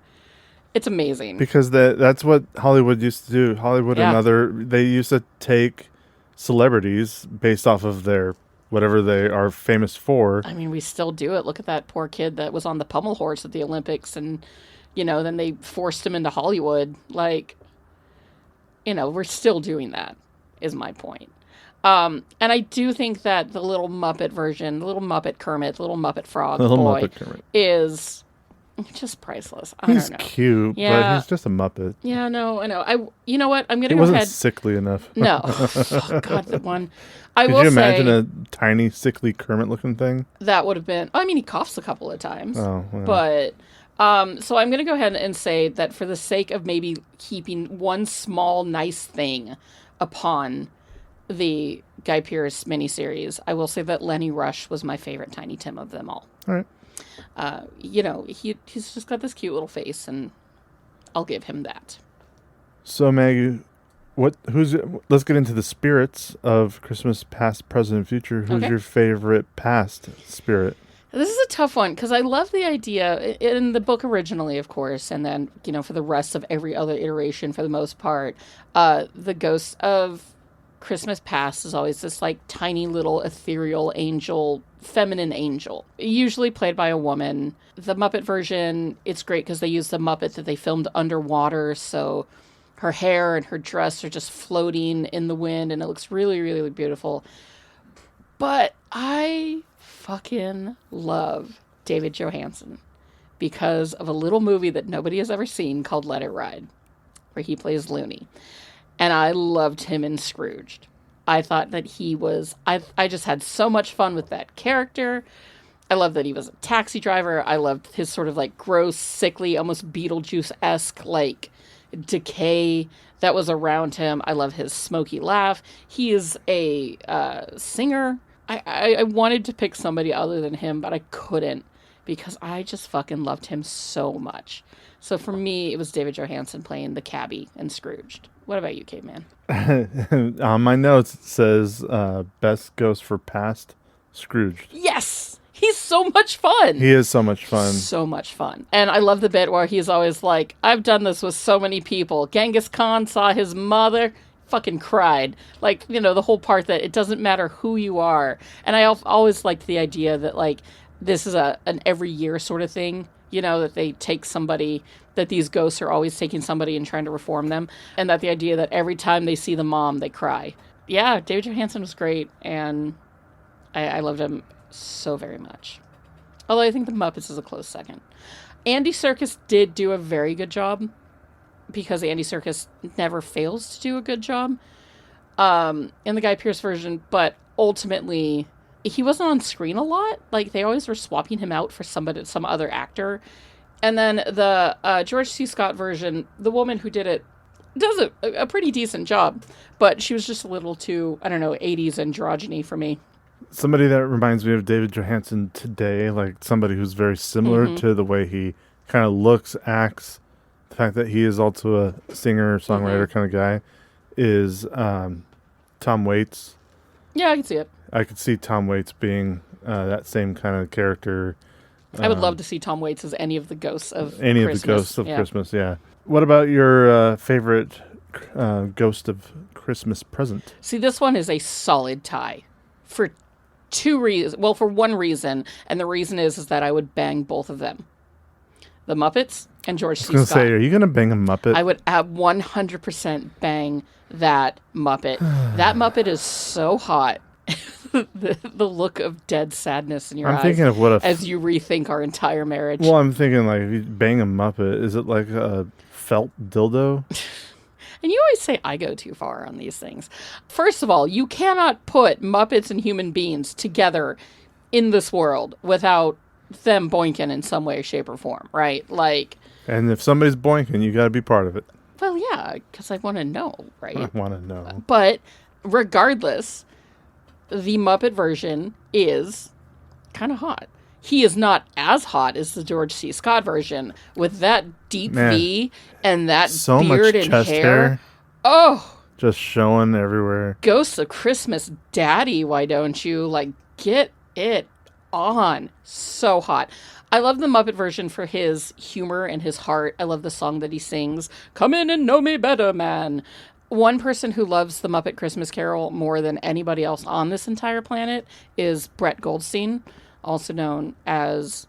It's amazing. Because that's what Hollywood used to do. Hollywood they used to take celebrities based off of their whatever they are famous for. I mean, we still do it. Look at that poor kid that was on the pommel horse at the Olympics and, then they forced him into Hollywood. Like... we're still doing that, is my point. And I do think that the little Muppet version, the little Muppet Kermit, the little Muppet Frog boy is just priceless. I don't know. He's cute, but he's just a Muppet. Yeah, no, I know. You know what? I'm going to go ahead. He wasn't sickly enough. No. Oh, God, the one. Could you imagine a tiny, sickly Kermit-looking thing? That would have been... I mean, he coughs a couple of times. Oh, well. But... so I'm going to go ahead and say that for the sake of maybe keeping one small nice thing upon the Guy Pearce miniseries, I will say that Lenny Rush was my favorite Tiny Tim of them all. All right. He's just got this cute little face, and I'll give him that. So, Maggie, let's get into the spirits of Christmas past, present, and future. Who's your favorite past spirit? This is a tough one because I love the idea in the book originally, of course, and then, for the rest of every other iteration for the most part, the ghost of Christmas past is always this like tiny little ethereal angel, feminine angel, usually played by a woman. The Muppet version, it's great because they use the Muppet that they filmed underwater, so her hair and her dress are just floating in the wind, and it looks really, really beautiful. But I fucking love David Johansen because of a little movie that nobody has ever seen called Let It Ride, where he plays Looney. And I loved him in Scrooged. I thought that he was... I just had so much fun with that character. I loved that he was a taxi driver. I loved his sort of like gross, sickly, almost Beetlejuice-esque like decay that was around him. I love his smoky laugh. He is a singer. I wanted to pick somebody other than him, but I couldn't because I just fucking loved him so much. So for me, it was David Johansen playing the cabbie in Scrooged. What about you, Caveman? On my notes, it says best ghost for past, Scrooged. Yes! He's so much fun. He is so much fun. So much fun. And I love the bit where he's always like, I've done this with so many people. Genghis Khan saw his mother, fucking cried. Like, you know, the whole part that it doesn't matter who you are. And I always liked the idea that, like, this is an every year sort of thing. You know, that they take somebody, that these ghosts are always taking somebody and trying to reform them. And that the idea that every time they see the mom, they cry. Yeah, David Johansen was great. And I loved him so very much. Although I think the Muppets is a close second. Andy Serkis did do a very good job, because Andy Serkis never fails to do a good job in the Guy Pearce version, but ultimately he wasn't on screen a lot. Like, they always were swapping him out for some other actor. And then the George C. Scott version, the woman who did it does a pretty decent job, but she was just a little too, I don't know, 80s androgyny for me. Somebody that reminds me of David Johansen today, like somebody who's very similar to the way he kind of looks, acts, the fact that he is also a singer, songwriter kind of guy, is Tom Waits. Yeah, I can see it. I could see Tom Waits being that same kind of character. I would love to see Tom Waits as any of the ghosts of any Christmas. of the ghosts of Christmas, yeah. What about your favorite Ghost of Christmas Present? See, this one is a solid tie for two reasons. Well, for one reason, and the reason is that I would bang both of them. The Muppets and George C. Scott. I was going to say, are you going to bang a Muppet? I would 100% bang that Muppet. That Muppet is so hot. the look of dead sadness in your eyes. I'm thinking of as you rethink our entire marriage. Well, I'm thinking, like, if you bang a Muppet, is it like a felt dildo? And you always say I go too far on these things. First of all, you cannot put Muppets and human beings together in this world without them boinking in some way, shape, or form, right? Like, and if somebody's boinking, you got to be part of it. Well, yeah, because I want to know, right? I want to know. But regardless, the Muppet version is kind of hot. He is not as hot as the George C. Scott version with that deep V and that so beard much and chest hair. Oh, just showing everywhere. Ghosts of Christmas Daddy, why don't you? Like, get it on. So hot. I love the Muppet version for his humor and his heart. I love the song that he sings, "Come in and know me better, man." One person who loves the Muppet Christmas Carol more than anybody else on this entire planet is Brett Goldstein, also known as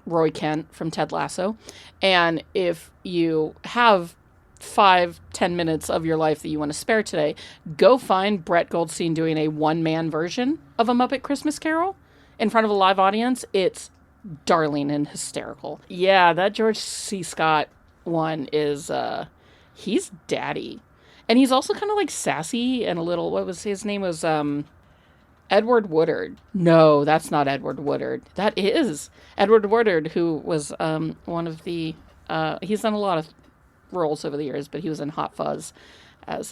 Roy Kent from Ted Lasso. And if you have 5-10 minutes of your life that you want to spare today, go find Brett Goldstein doing a one-man version of a Muppet Christmas Carol in front of a live audience. It's darling and hysterical. Yeah, that George C. Scott one is, he's daddy. And he's also kind of like sassy and a little, what was his name was, Edward Woodard. No, that's not Edward Woodard. That is Edward Woodard, who was one of the, he's done a lot of roles over the years, but he was in Hot Fuzz as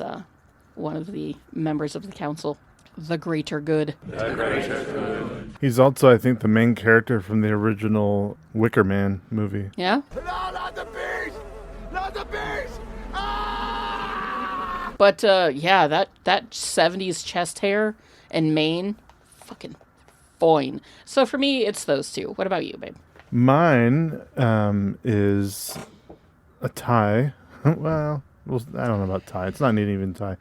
one of the members of the council. The Greater Good. The Greater Good. He's also, I think, the main character from the original Wicker Man movie. Yeah? No, not the beast! Not the beast! Ah! But, yeah, that 70s chest hair and mane, fucking fine. So for me, it's those two. What about you, babe? Mine is a tie. Well, I don't know about tie. It's not an even tie.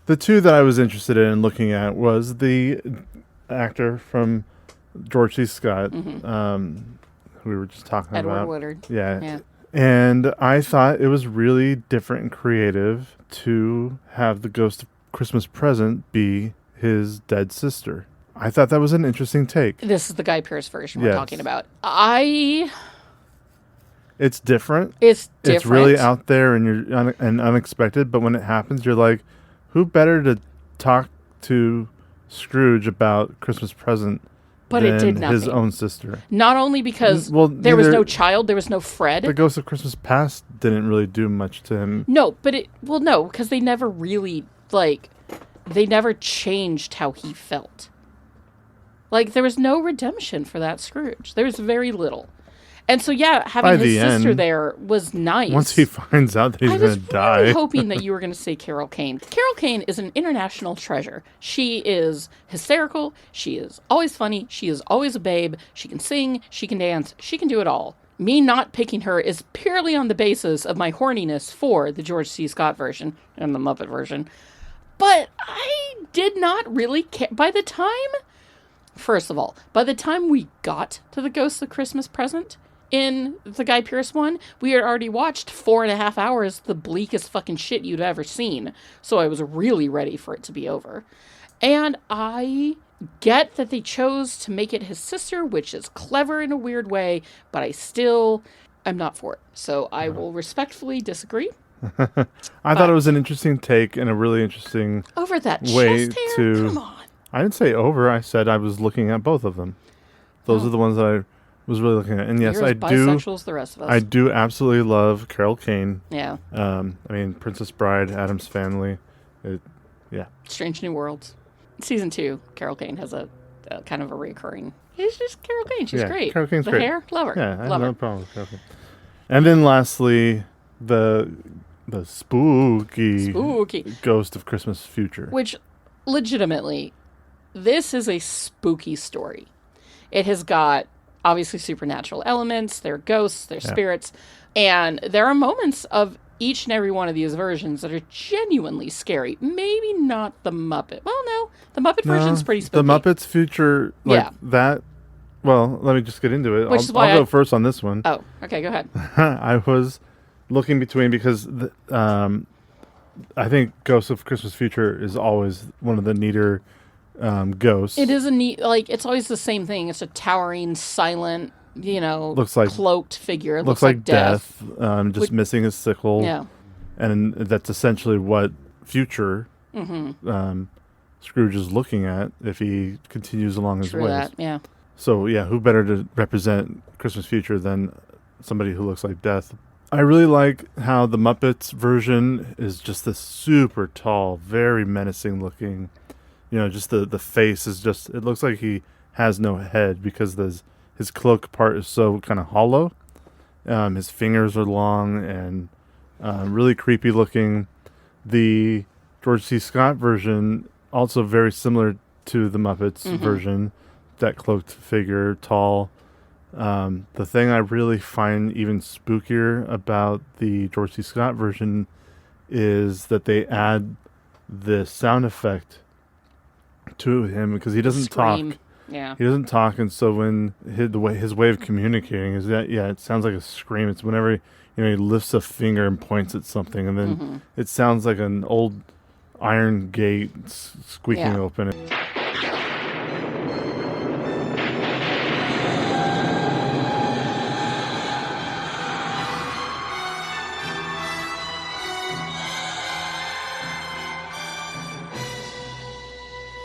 The two that I was interested in looking at was the actor from George C. Scott, who we were just talking about. Edward Woodard. Yeah. And I thought it was really different and creative to have the Ghost of Christmas Present be his dead sister. I thought that was an interesting take. This is the Guy Pearce version Yes. we're talking about. It's different. It's different. It's really out there and and unexpected, but when it happens, you're like, who better to talk to Scrooge about Christmas Present but than it did nothing. His own sister? Not only because there was no child, there was no Fred. The Ghost of Christmas Past didn't really do much to him. No, but no, because they never really, they never changed how he felt. Like, there was no redemption for that Scrooge. There was very little. And so, yeah, By having his the sister end, there was nice. Once he finds out that he's I going was to die. really hoping that you were going to say Carol Kane. Carol Kane is an international treasure. She is hysterical. She is always funny. She is always a babe. She can sing. She can dance. She can do it all. Me not picking her is purely on the basis of my horniness for the George C. Scott version and the Muppet version. But I did not really care. First of all, by the time we got to the Ghost of Christmas Present in the Guy Pearce one, we had already watched 4.5 hours, the bleakest fucking shit you'd ever seen. So I was really ready for it to be over. And I get that they chose to make it his sister, which is clever in a weird way, but I'm not for it. So I will respectfully disagree. I thought it was an interesting take and a really interesting Over that way chest hair? to... Come on. I didn't say over. I said I was looking at both of them. Those are the ones that I was really looking at. And yes, You're as I do. bisexual as the rest of us. I do absolutely love Carol Kane. Yeah. I mean, Princess Bride, Addams Family. Yeah. Strange New Worlds. Season 2, Carol Kane has a kind of a recurring. She's just Carol Kane. She's great. Carol Kane's the great. hair, love her. Yeah, I have love no her. problem with Carol Kane. And then lastly, the spooky Ghost of Christmas Future. Which, legitimately, this is a spooky story. It has got, obviously, supernatural elements. There are ghosts, there are spirits. And there are moments of each and every one of these versions that are genuinely scary. Maybe not the Muppet. Well, no. The Muppet version's pretty spooky. The Muppets Future, that... Well, let me just get into it. I'll go first on this one. Oh, okay, go ahead. I was looking between because I think Ghost of Christmas Future is always one of the neater ghosts. It is a neat, it's always the same thing. It's a towering, silent, looks like cloaked figure. It looks like death. Missing his sickle. Yeah. And that's essentially what Future Scrooge is looking at if he continues along his ways. That, yeah. So, yeah, who better to represent Christmas Future than somebody who looks like death? I really like how the Muppets version is just this super tall, very menacing looking. Just the face is just... It looks like he has no head because his cloak part is so kind of hollow. His fingers are long and really creepy looking. The George C. Scott version, also very similar to the Muppets version. That cloaked figure, tall. The thing I really find even spookier about the George C. Scott version is that they add the sound effect to him because he doesn't Scream. talk. Yeah. He doesn't talk, and so when his way of communicating is that it sounds like a scream. It's whenever he lifts a finger and points at something, and then it sounds like an old iron gate squeaking open.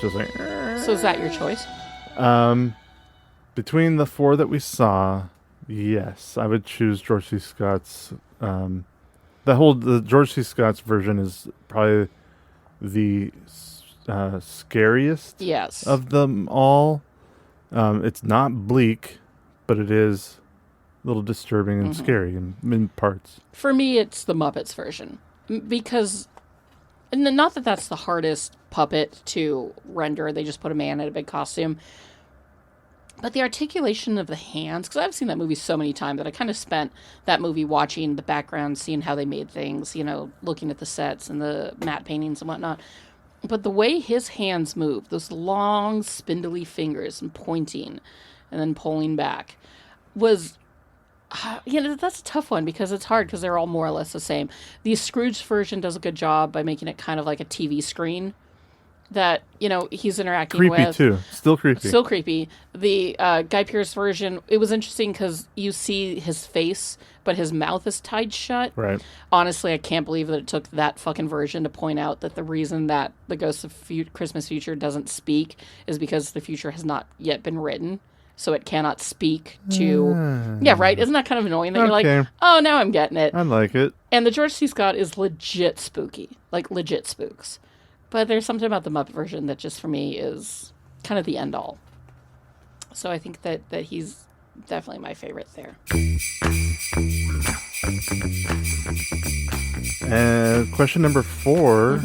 Just like, So is that your choice? between the four that we saw, yes, I would choose George C. Scott's. The George C. Scott's version is probably the scariest. Yes. Of them all. It's not bleak, but it is a little disturbing and scary in parts. For me, it's the Muppets version because. And not that that's the hardest puppet to render. They just put a man in a big costume. But the articulation of the hands, because I've seen that movie so many times that I kind of spent that movie watching the background, seeing how they made things, looking at the sets and the matte paintings and whatnot. But the way his hands move, those long, spindly fingers and pointing and then pulling back was... that's a tough one because it's hard because they're all more or less the same. The Scrooge version does a good job by making it kind of like a TV screen that, he's interacting with. Creepy, too. Still creepy. Still creepy. The Guy Pearce version, it was interesting because you see his face, but his mouth is tied shut. Right. Honestly, I can't believe that it took that fucking version to point out that the reason that the Ghost of Christmas Future doesn't speak is because the future has not yet been written. So it cannot speak to... Yeah, right? Isn't that kind of annoying that you're like, oh, now I'm getting it. I like it. And the George C. Scott is legit spooky. Like, legit spooks. But there's something about the Muppet version that just, for me, is kind of the end-all. So I think that he's definitely my favorite there. And question number 4,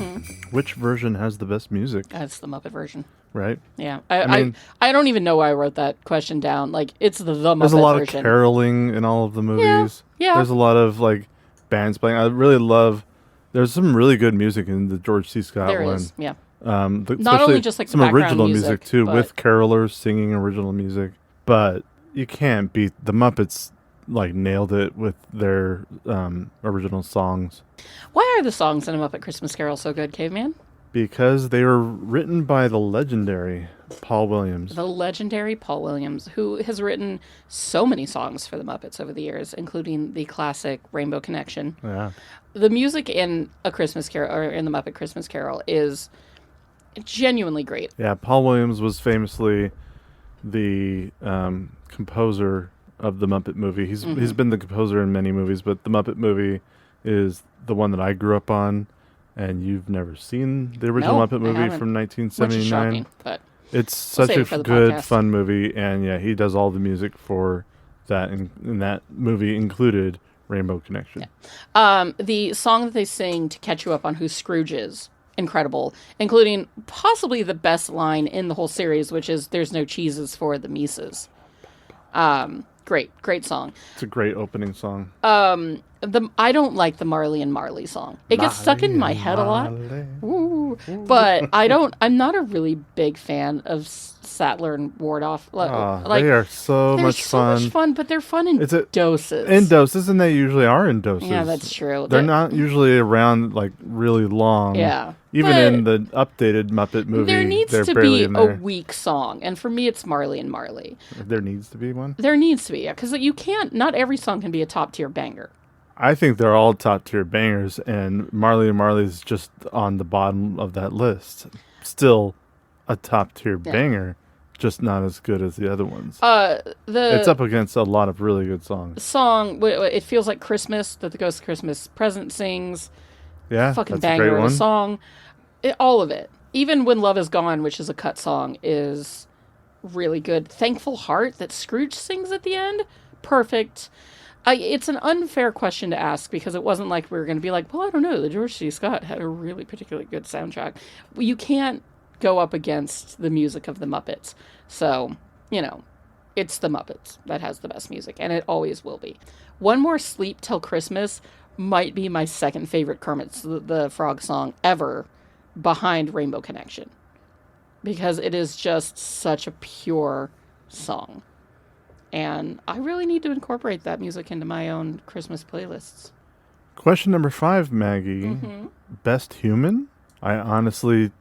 which version has the best music? That's the Muppet version. Right? Yeah. mean- I don't even know why I wrote that question down. Like, it's the Muppet There's a lot version. of caroling in all of the movies. Yeah. There's a lot of like bands playing. I really love. There's some really good music in the George C. Scott There one. is, yeah. Not Not only just, like, some background original music too, but- with carolers singing original music. But you can't beat the Muppets. Like nailed it with their original songs Why are the songs in A Muppet Christmas Carol so good, Caveman? because they were written by the legendary Paul Williams. The legendary Paul Williams, who has written so many songs for the Muppets over the years, including the classic Rainbow Connection. Yeah, The music in A Christmas Carol, or in the Muppet Christmas Carol, is genuinely great. yeah. Paul Williams was famously the composer of the Muppet movie. He's been the composer in many movies, but the Muppet movie is the one that I grew up on. And you've never seen the original No, Muppet I movie haven't. from Which is 1979. shocking, but It's We'll such save a it for the good, podcast. fun movie, and yeah, he does all the music for that, and that movie included Rainbow Connection. the song that they sing to catch you up on who Scrooge is, incredible, including possibly the best line in the whole series, which is "There's no cheeses for the Mises." Great song. It's a great opening song. I don't like the Marley and Marley song. It gets stuck in my head a lot. Ooh. But I'm not a really big fan of Sattler and Wardoff. They are so they're much so fun. much fun, but they're fun in doses. In doses, and they usually are in doses. Yeah, that's true. They're not usually around like really long. Yeah. Even But in the updated Muppet movie, there needs they're to barely be in a there. weak song, and for me, it's Marley and Marley. There needs to be one. There needs to be, because you can't. Not every song can be a top tier banger. I think they're all top tier bangers, and Marley and Marley's just on the bottom of that list. Still a top tier banger, just not as good as the other ones. It's up against a lot of really good songs. Song, "It Feels Like Christmas" that the Ghost Christmas Present sings. Yeah, Fucking that's a great banger of one. a song. All of it. Even "When Love Is Gone," which is a cut song, is really good. "Thankful Heart" that Scrooge sings at the end, perfect. It's an unfair question to ask because it wasn't like we were going to be like, well, I don't know, the George C. Scott had a really particularly good soundtrack. You can't go up against the music of the Muppets. So, it's the Muppets that has the best music, and it always will be. "One More Sleep Till Christmas" might be my second favorite Kermit the Frog song ever, behind Rainbow Connection, because it is just such a pure song. And I really need to incorporate that music into my own Christmas playlists. Question number 5, Maggie. Mm-hmm. Best human? I honestly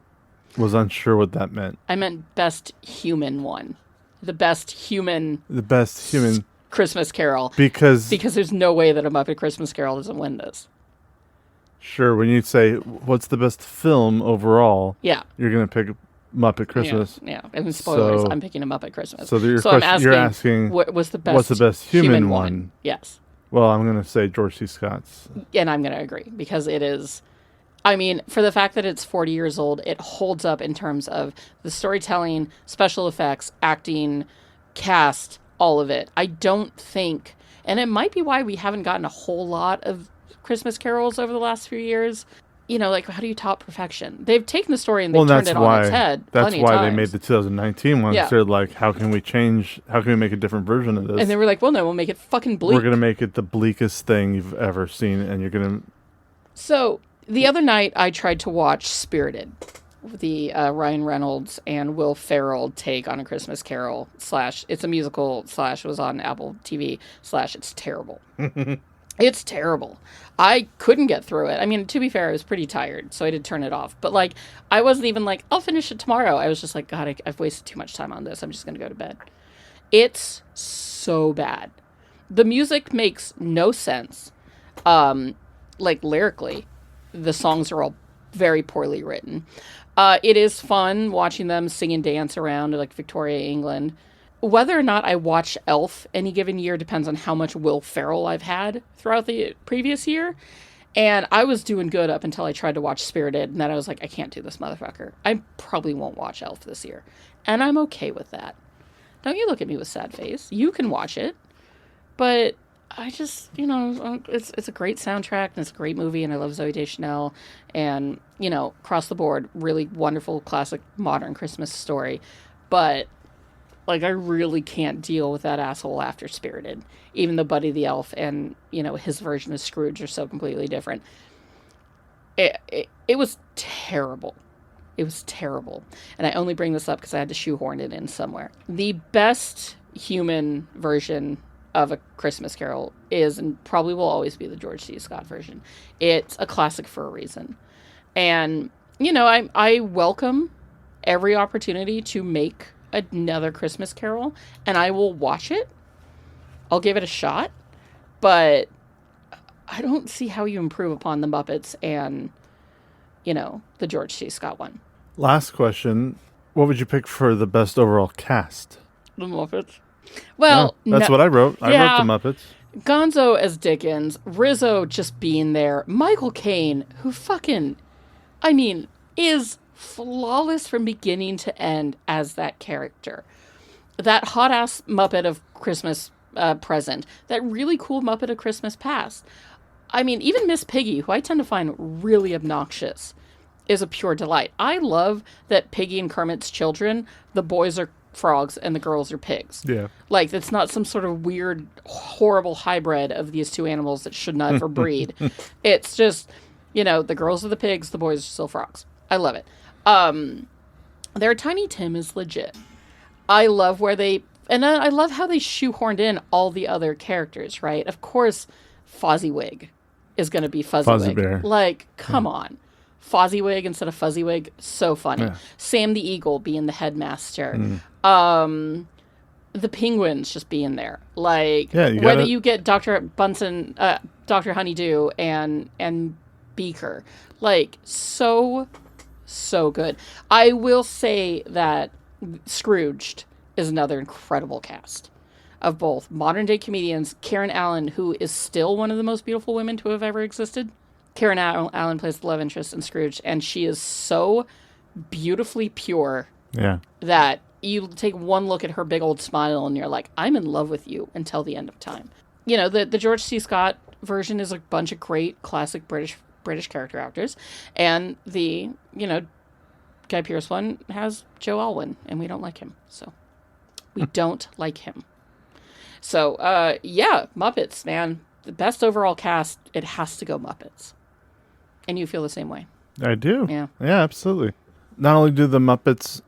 was unsure what that meant. I meant best human one. The best human The best human Christmas Carol. because Because there's no way that A Muppet Christmas Carol doesn't win this. sure, when you say what's the best film overall, Yeah. you're gonna pick Muppet Christmas. Yeah. And spoilers, So- I'm picking A Muppet Christmas. So you're I'm asking what was the best what's the best human one? Yes. Well, I'm gonna say George C. Scott's. And I'm going to agree because it is, I mean, for the fact that it's 40 years old, it holds up in terms of the storytelling, special effects, acting, cast, all of it. I don't think, and it might be why we haven't gotten a whole lot of Christmas carols over the last few years. Like, how do you top perfection? They've taken the story and they've turned it on its head. That's plenty why of they times. made the 2019 ones. Yeah. They're like, how can we make a different version of this? And they were like, well, no, we'll make it fucking bleak. We're gonna make it the bleakest thing you've ever seen, and you're gonna. So the other night I tried to watch Spirited, the Ryan Reynolds and Will Ferrell take on A Christmas Carol / it's a musical / was on Apple TV / it's terrible. It's terrible. I couldn't get through it. I mean, to be fair, I was pretty tired, so I did turn it off. But I wasn't even like, I'll finish it tomorrow. I was just like, God, I've wasted too much time on this. I'm just going to go to bed. It's so bad. The music makes no sense. Lyrically, the songs are all very poorly written. It is fun watching them sing and dance around like Victoria, England. Whether or not I watch Elf any given year depends on how much Will Ferrell I've had throughout the previous year. And I was doing good up until I tried to watch Spirited, and then I was like, I can't do this motherfucker. I probably won't watch Elf this year. And I'm okay with that. Don't you look at me with sad face. You can watch it. But I just, it's a great soundtrack and it's a great movie and I love Zooey Deschanel and, across the board, really wonderful, classic, modern Christmas story. But, like, I really can't deal with that asshole after Spirited. Even though Buddy the Elf and, his version of Scrooge are so completely different. It was terrible. It was terrible. And I only bring this up because I had to shoehorn it in somewhere. The best human version of A Christmas Carol is, and probably will always be, the George C. Scott version. It's a classic for a reason. And, I welcome every opportunity to make another Christmas Carol, and I will watch it. I'll give it a shot. But I don't see how you improve upon the Muppets and, the George C. Scott one. Last question. What would you pick for the best overall cast? The Muppets. Well, that's what I wrote. I wrote the Muppets. Gonzo as Dickens, Rizzo just being there, Michael Caine, who is flawless from beginning to end as that character. That hot-ass Muppet of Christmas Present, that really cool Muppet of Christmas Past. Even Miss Piggy, who I tend to find really obnoxious, is a pure delight. I love that Piggy and Kermit's children, the boys are frogs and the girls are pigs. Yeah. Like, it's not some sort of weird, horrible hybrid of these two animals that should not ever breed. It's just, the girls are the pigs, the boys are still frogs. I love it. Their Tiny Tim is legit. I love I love how they shoehorned in all the other characters, right? Of course, Fozziwig is going to be Fuzzy Bear. Like, come on. Fozziwig instead of Fuzziwig, so funny. Yeah. Sam the Eagle being the headmaster. The penguins just being there. Like, whether you get Dr. Bunsen, Dr. Honeydew, and Beaker. Like, so good. I will say that Scrooged is another incredible cast of both modern day comedians. Karen Allen, who is still one of the most beautiful women to have ever existed. Karen Allen plays the love interest in Scrooge, and she is so beautifully pure that you take one look at her big old smile and you're like, I'm in love with you until the end of time. The George C. Scott version is a bunch of great classic British character actors, and the Guy Pearce one has Joe Alwyn, and we don't like him, so we don't like him. So Muppets, man, the best overall cast, it has to go Muppets. And you feel the same way. I do. Yeah, absolutely. Not only do the Muppets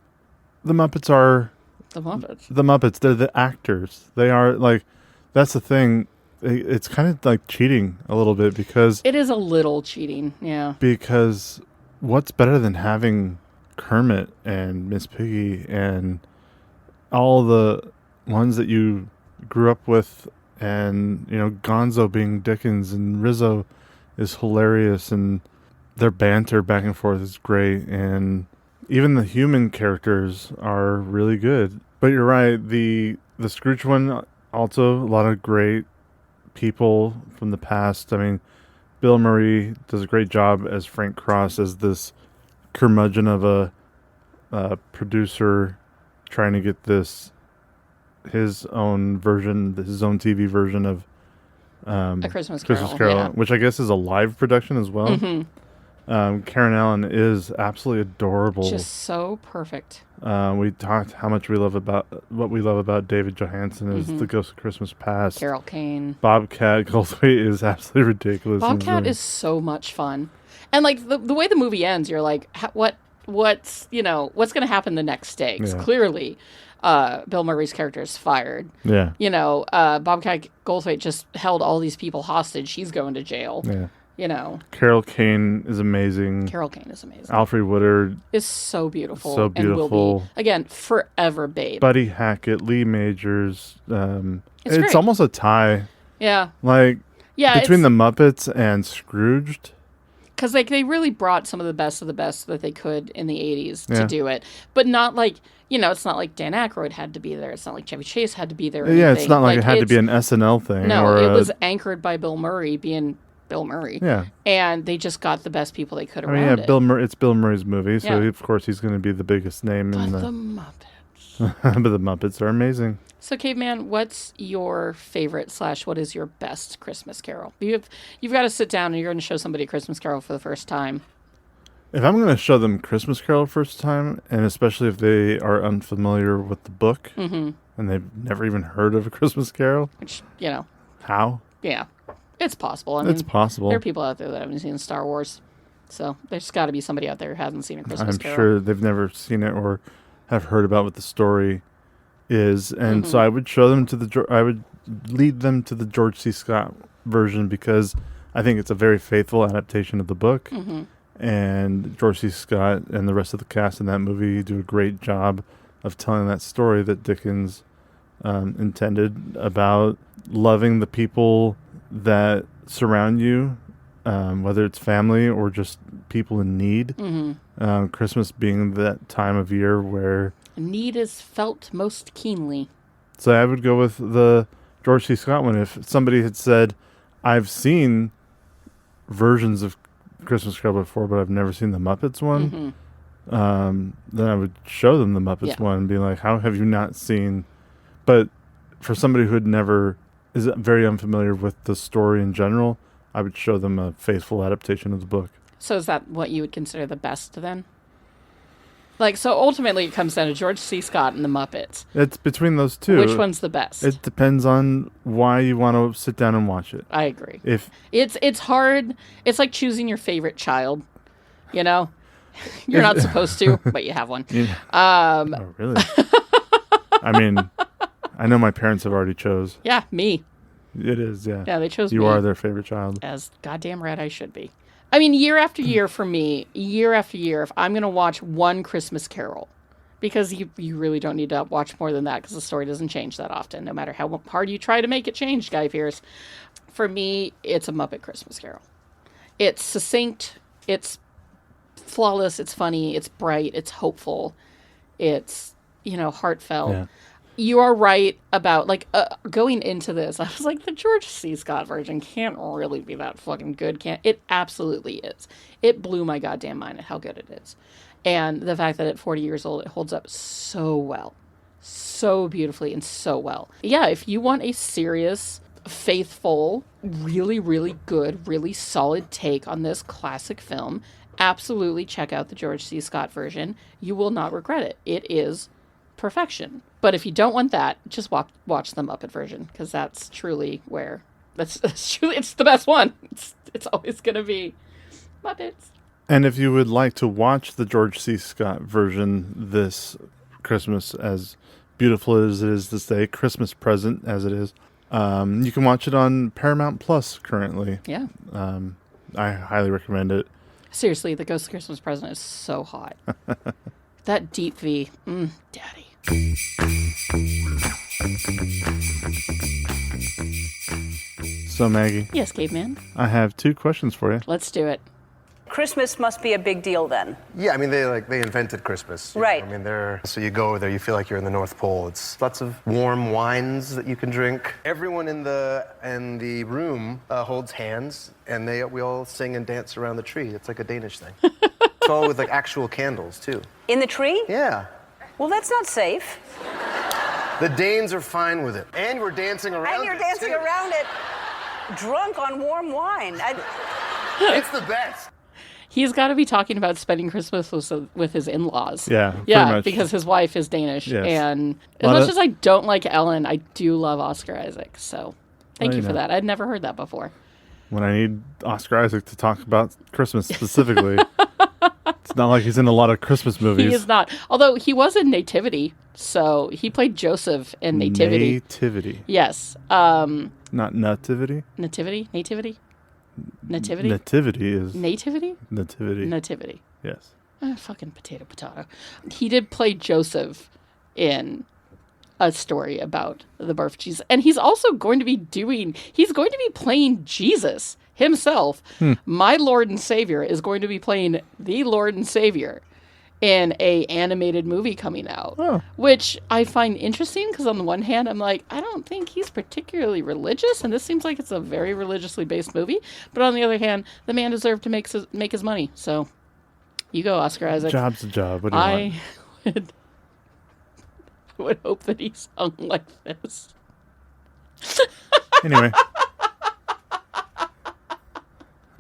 are the Muppets. The Muppets, they're the actors. They are, like, that's the thing. It's kind of like cheating a little bit, because it is a little cheating, yeah. Because what's better than having Kermit and Miss Piggy and all the ones that you grew up with, and Gonzo being Dickens, and Rizzo is hilarious, and their banter back and forth is great, and even the human characters are really good. But you're right, the Scrooge one, also a lot of great people from the past. Bill Murray does a great job as Frank Cross, as this curmudgeon of a producer trying to get his own TV version of A Christmas Carol, yeah. which I guess is a live production as well. Mm-hmm. Karen Allen is absolutely adorable. Just so perfect. We talked how much we love about David Johansen as the Ghost of Christmas Past. Carol Kane. Bobcat Goldthwait is absolutely ridiculous. Bobcat is so much fun. And like the way the movie ends, you're like, what's going to happen the next day? 'Cause clearly Bill Murray's character is fired. Yeah. Bobcat Goldthwait just held all these people hostage. He's going to jail. Yeah. Carol Kane is amazing. Alfred Woodard is so beautiful. And will be, again, forever babe. Buddy Hackett, Lee Majors. It's almost a tie. Yeah. Between the Muppets and Scrooged. Because they really brought some of the best that they could in the 80s to do it. But not like, it's not like Dan Aykroyd had to be there. It's not like Chevy Chase had to be there. Yeah, it's not like it had to be an SNL thing. No, it was anchored by Bill Murray being Bill Murray. Yeah. And they just got the best people they could around it. Bill Murray, it's Bill Murray's movie, so of course he's going to be the biggest name in the Muppets. But the Muppets are amazing. So, Caveman, what's your favorite / what is your best Christmas Carol? You've got to sit down and you're going to show somebody a Christmas Carol for the first time. If I'm going to show them Christmas Carol first time, and especially if they are unfamiliar with the book, and they've never even heard of a Christmas Carol, Which, how? yeah, it's possible. I mean, It's possible. There are people out there that haven't seen Star Wars. So there's got to be somebody out there who hasn't seen a Christmas I'm Carol. sure they've never seen it or have heard about what the story is, and so I would show them I would lead them to the George C. Scott version because I think it's a very faithful adaptation of the book, and George C. Scott and the rest of the cast in that movie do a great job of telling that story that Dickens intended about loving the people that surround you, whether it's family or just people in need. Christmas being that time of year where need is felt most keenly. So I would go with the George C. Scott one. If somebody had said, I've seen versions of Christmas Carol before, but I've never seen the Muppets one, then I would show them the Muppets one and be like, how have you not seen? But for somebody who is very unfamiliar with the story in general, I would show them a faithful adaptation of the book. So is that what you would consider the best then? Like, so ultimately it comes down to George C. Scott and the Muppets. It's between those two. Which one's the best? It depends on why you want to sit down and watch it. I agree. If it's hard. It's like choosing your favorite child. You're not supposed to, but you have one. Oh, really? I mean, I know my parents have already chose. Yeah, me. It is, yeah. Yeah, they chose me. You are their favorite child. As goddamn right I should be. I mean, year after year for me, year after year, if I'm going to watch one Christmas Carol, because you really don't need to watch more than that because the story doesn't change that often, no matter how hard you try to make it change, Guy Pearce. For me, it's a Muppet Christmas Carol. It's succinct, it's flawless, it's funny, it's bright, it's hopeful, it's, heartfelt. Yeah. You are right about, going into this, I was like, the George C. Scott version can't really be that fucking good, it absolutely is. It blew my goddamn mind at how good it is. And the fact that at 40 years old, it holds up so well. So beautifully and so well. Yeah, if you want a serious, faithful, really, really good, really solid take on this classic film, absolutely check out the George C. Scott version. You will not regret it. It is perfection. But if you don't want that, just watch the Muppet version, because that's truly where that's truly, it's the best one. It's always going to be Muppets. And if you would like to watch the George C. Scott version this Christmas, as beautiful as it is this day, Christmas present as it is, you can watch it on Paramount Plus currently. Yeah. I highly recommend it. Seriously, the Ghost of Christmas Present is so hot. That deep V, daddy. So, Maggie. Yes, Caveman. I have 2 questions for you. Let's do it. Christmas must be a big deal then. Yeah, I mean, they invented Christmas. Right. I mean, so you go there, you feel like you're in the North Pole. It's lots of warm wines that you can drink. Everyone in the room holds hands, and we all sing and dance around the tree. It's like a Danish thing. It's all with actual candles too. In the tree? Yeah. Well, that's not safe. The Danes are fine with it, and we're dancing around. And you're dancing around it, drunk on warm wine. It's the best. He's got to be talking about spending Christmas with his in-laws. Yeah, much. Because his wife is Danish. Yes. And as much as I don't like Ellen, I do love Oscar Isaac. So thank you for that. I'd never heard that before. When I need Oscar Isaac to talk about Christmas specifically, it's not like he's in a lot of Christmas movies. He is not. Although he was in Nativity. So he played Joseph in Nativity. Nativity. Yes. Not Nativity? Nativity? Nativity? Nativity? Nativity is... Nativity? Nativity. Nativity. Yes. Fucking potato. He did play Joseph in a story about the birth of Jesus. And he's also going to be playing Jesus himself. My Lord and Savior is going to be playing the Lord and Savior in a animated movie coming out, which I find interesting because on the one hand, I'm like, I don't think he's particularly religious, and this seems like it's a very religiously based movie. But on the other hand, the man deserved to make his money. So you go, Oscar Isaac. Job's a job. What do you want? would hope that he's hung like this. Anyway,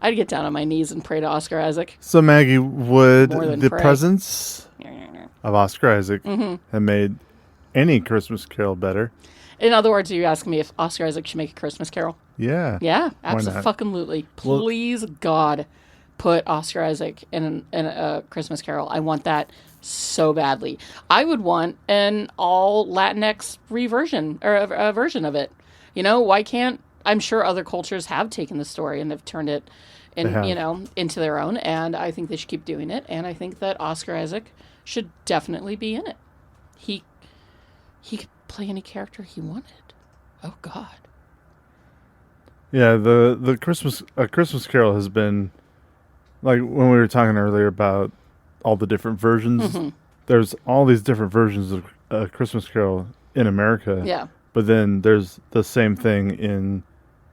I'd get down on my knees and pray to Oscar Isaac. so Maggie, would More than the pray. presence of Oscar Isaac have made any Christmas Carol better? In other words, are you asking me if Oscar Isaac should make a Christmas Carol? Yeah. Yeah, Why not? absolutely. Please, God, put Oscar Isaac in a Christmas Carol. I want that so badly. I would want an all Latinx reversion or a version of it. You know, why can't? I'm sure other cultures have taken the story and have turned it, into their own. And I think they should keep doing it. And I think that Oscar Isaac should definitely be in it. He could play any character he wanted. Oh God. Yeah, the Christmas Carol has been, like when we were talking earlier about all the different versions. There's all these different versions of a Christmas Carol in America. Yeah. But then there's the same thing in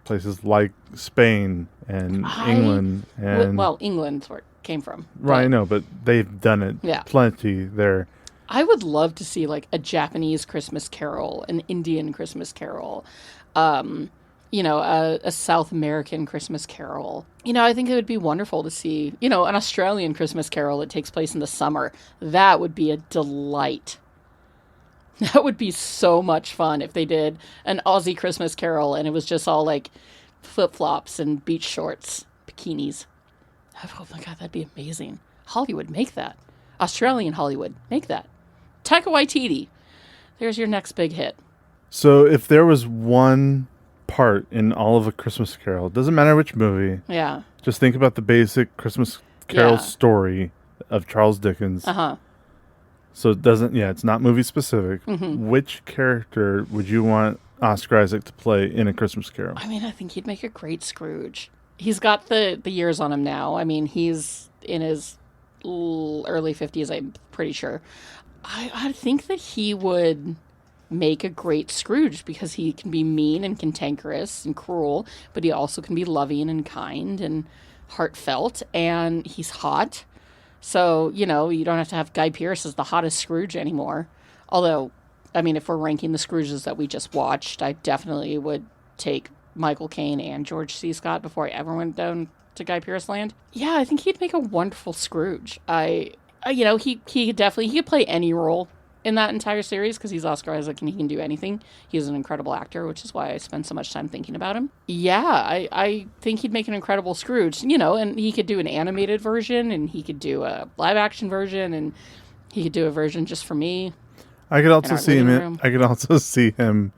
places like Spain and England and Well, England's where it came from. right, I but know, but they've done it plenty there. I would love to see like a Japanese Christmas Carol, an Indian Christmas Carol, a South American Christmas Carol. I think it would be wonderful to see, an Australian Christmas Carol that takes place in the summer. That would be a delight. That would be so much fun if they did an Aussie Christmas Carol and it was just all like flip-flops and beach shorts, bikinis. Oh my God, that'd be amazing. Hollywood, make that. Australian Hollywood, make that. Taika Waititi, there's your next big hit. So if there was one part in all of A Christmas Carol, it doesn't matter which movie. Yeah. Just think about the basic Christmas Carol story of Charles Dickens. Uh-huh. So it doesn't, it's not movie specific. Which character would you want Oscar Isaac to play in A Christmas Carol? I mean, I think he'd make a great Scrooge. He's got the years on him now. I mean, he's in his early 50s, I'm pretty sure. I think that he would make a great Scrooge because he can be mean and cantankerous and cruel, but he also can be loving and kind and heartfelt, and he's hot. So, you don't have to have Guy Pearce as the hottest Scrooge anymore. Although, I mean, if we're ranking the Scrooges that we just watched, I definitely would take Michael Caine and George C. Scott before I ever went down to Guy Pearce land. Yeah, I think he'd make a wonderful Scrooge. He could play any role in that entire series because he's Oscar Isaac and he can do anything. He's an incredible actor, which is why I spend so much time thinking about him. Yeah, I think he'd make an incredible Scrooge, and he could do an animated version and he could do a live action version and he could do a version just for me. I could also see him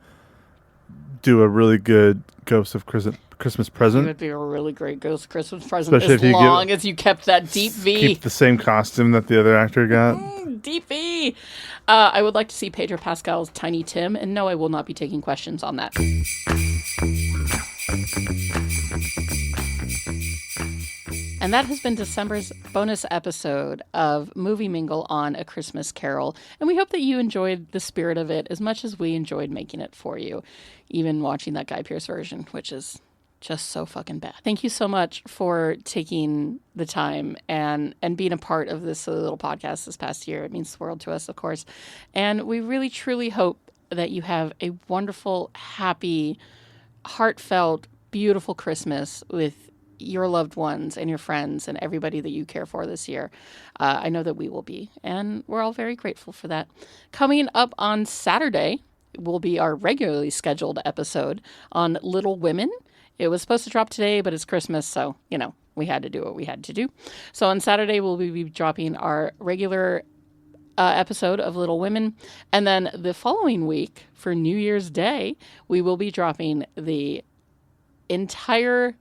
do a really good Ghost of Christmas Present. It would be a really great Ghost Christmas Present, especially as long as you kept that deep V. Keep the same costume that the other actor got. Deep V. I would like to see Pedro Pascal's Tiny Tim, and no, I will not be taking questions on that. And that has been December's bonus episode of Movie Mingle on A Christmas Carol. And we hope that you enjoyed the spirit of it as much as we enjoyed making it for you, even watching that Guy Pearce version, which is just so fucking bad. Thank you so much for taking the time and being a part of this little podcast this past year. It means the world to us, of course. And we really, truly hope that you have a wonderful, happy, heartfelt, beautiful Christmas with your loved ones and your friends and everybody that you care for this year. I know that we will be, and we're all very grateful for that. Coming up on Saturday will be our regularly scheduled episode on Little Women. It was supposed to drop today, but it's Christmas, so, we had to do what we had to do. So on Saturday, we'll be dropping our regular episode of Little Women. And then the following week, for New Year's Day, we will be dropping the entire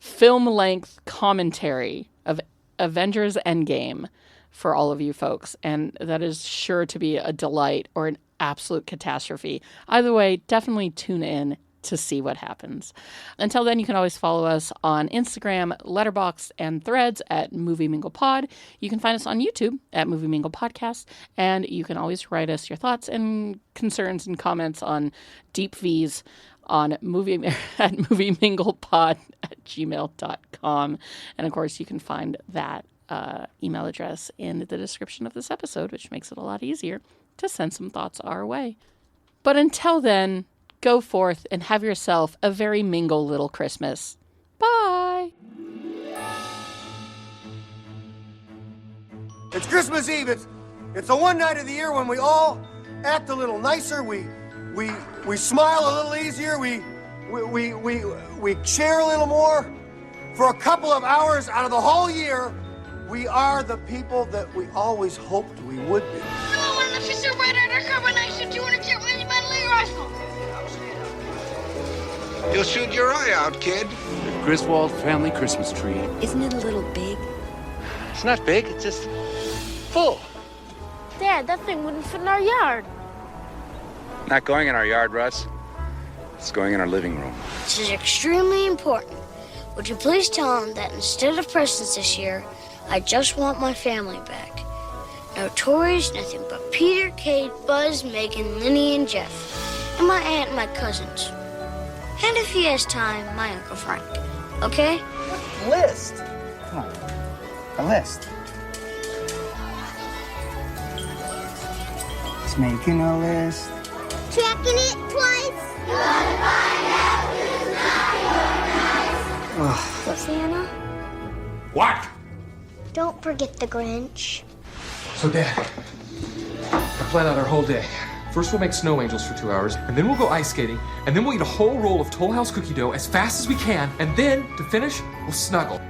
film-length commentary of Avengers Endgame for all of you folks. And that is sure to be a delight or an absolute catastrophe. Either way, definitely tune in to see what happens. Until then, you can always follow us on Instagram, Letterboxd, and Threads at MovieMinglePod. You can find us on YouTube at MovieMinglePodcast, and you can always write us your thoughts and concerns and comments on deep V's on at movieminglepod@gmail.com. And of course, you can find that email address in the description of this episode, which makes it a lot easier to send some thoughts our way. But until then, go forth and have yourself a very mingle little Christmas. Bye! It's Christmas Eve. It's the one night of the year when we all act a little nicer. We smile a little easier. We share a little more. For a couple of hours out of the whole year, we are the people that we always hoped we would be. Hello, I'm Officer Red Undercover 902 Millimeter Rifle. You'll shoot your eye out, kid. The Griswold family Christmas tree. Isn't it a little big? It's not big, it's just full. Dad, that thing wouldn't fit in our yard. Not going in our yard, Russ. It's going in our living room. This is extremely important. Would you please tell him that instead of presents this year, I just want my family back. No toys, nothing but Peter, Kate, Buzz, Megan, Linny, and Jeff. And my aunt and my cousins. And if he has time, my Uncle Frank. Okay? List. Come on. A list. It's making a list. Checking it twice. Santa? What? Don't forget the Grinch. So, Dad, I plan out our whole day. First, we'll make snow angels for 2 hours, and then we'll go ice skating, and then we'll eat a whole roll of Toll House cookie dough as fast as we can, and then, to finish, we'll snuggle.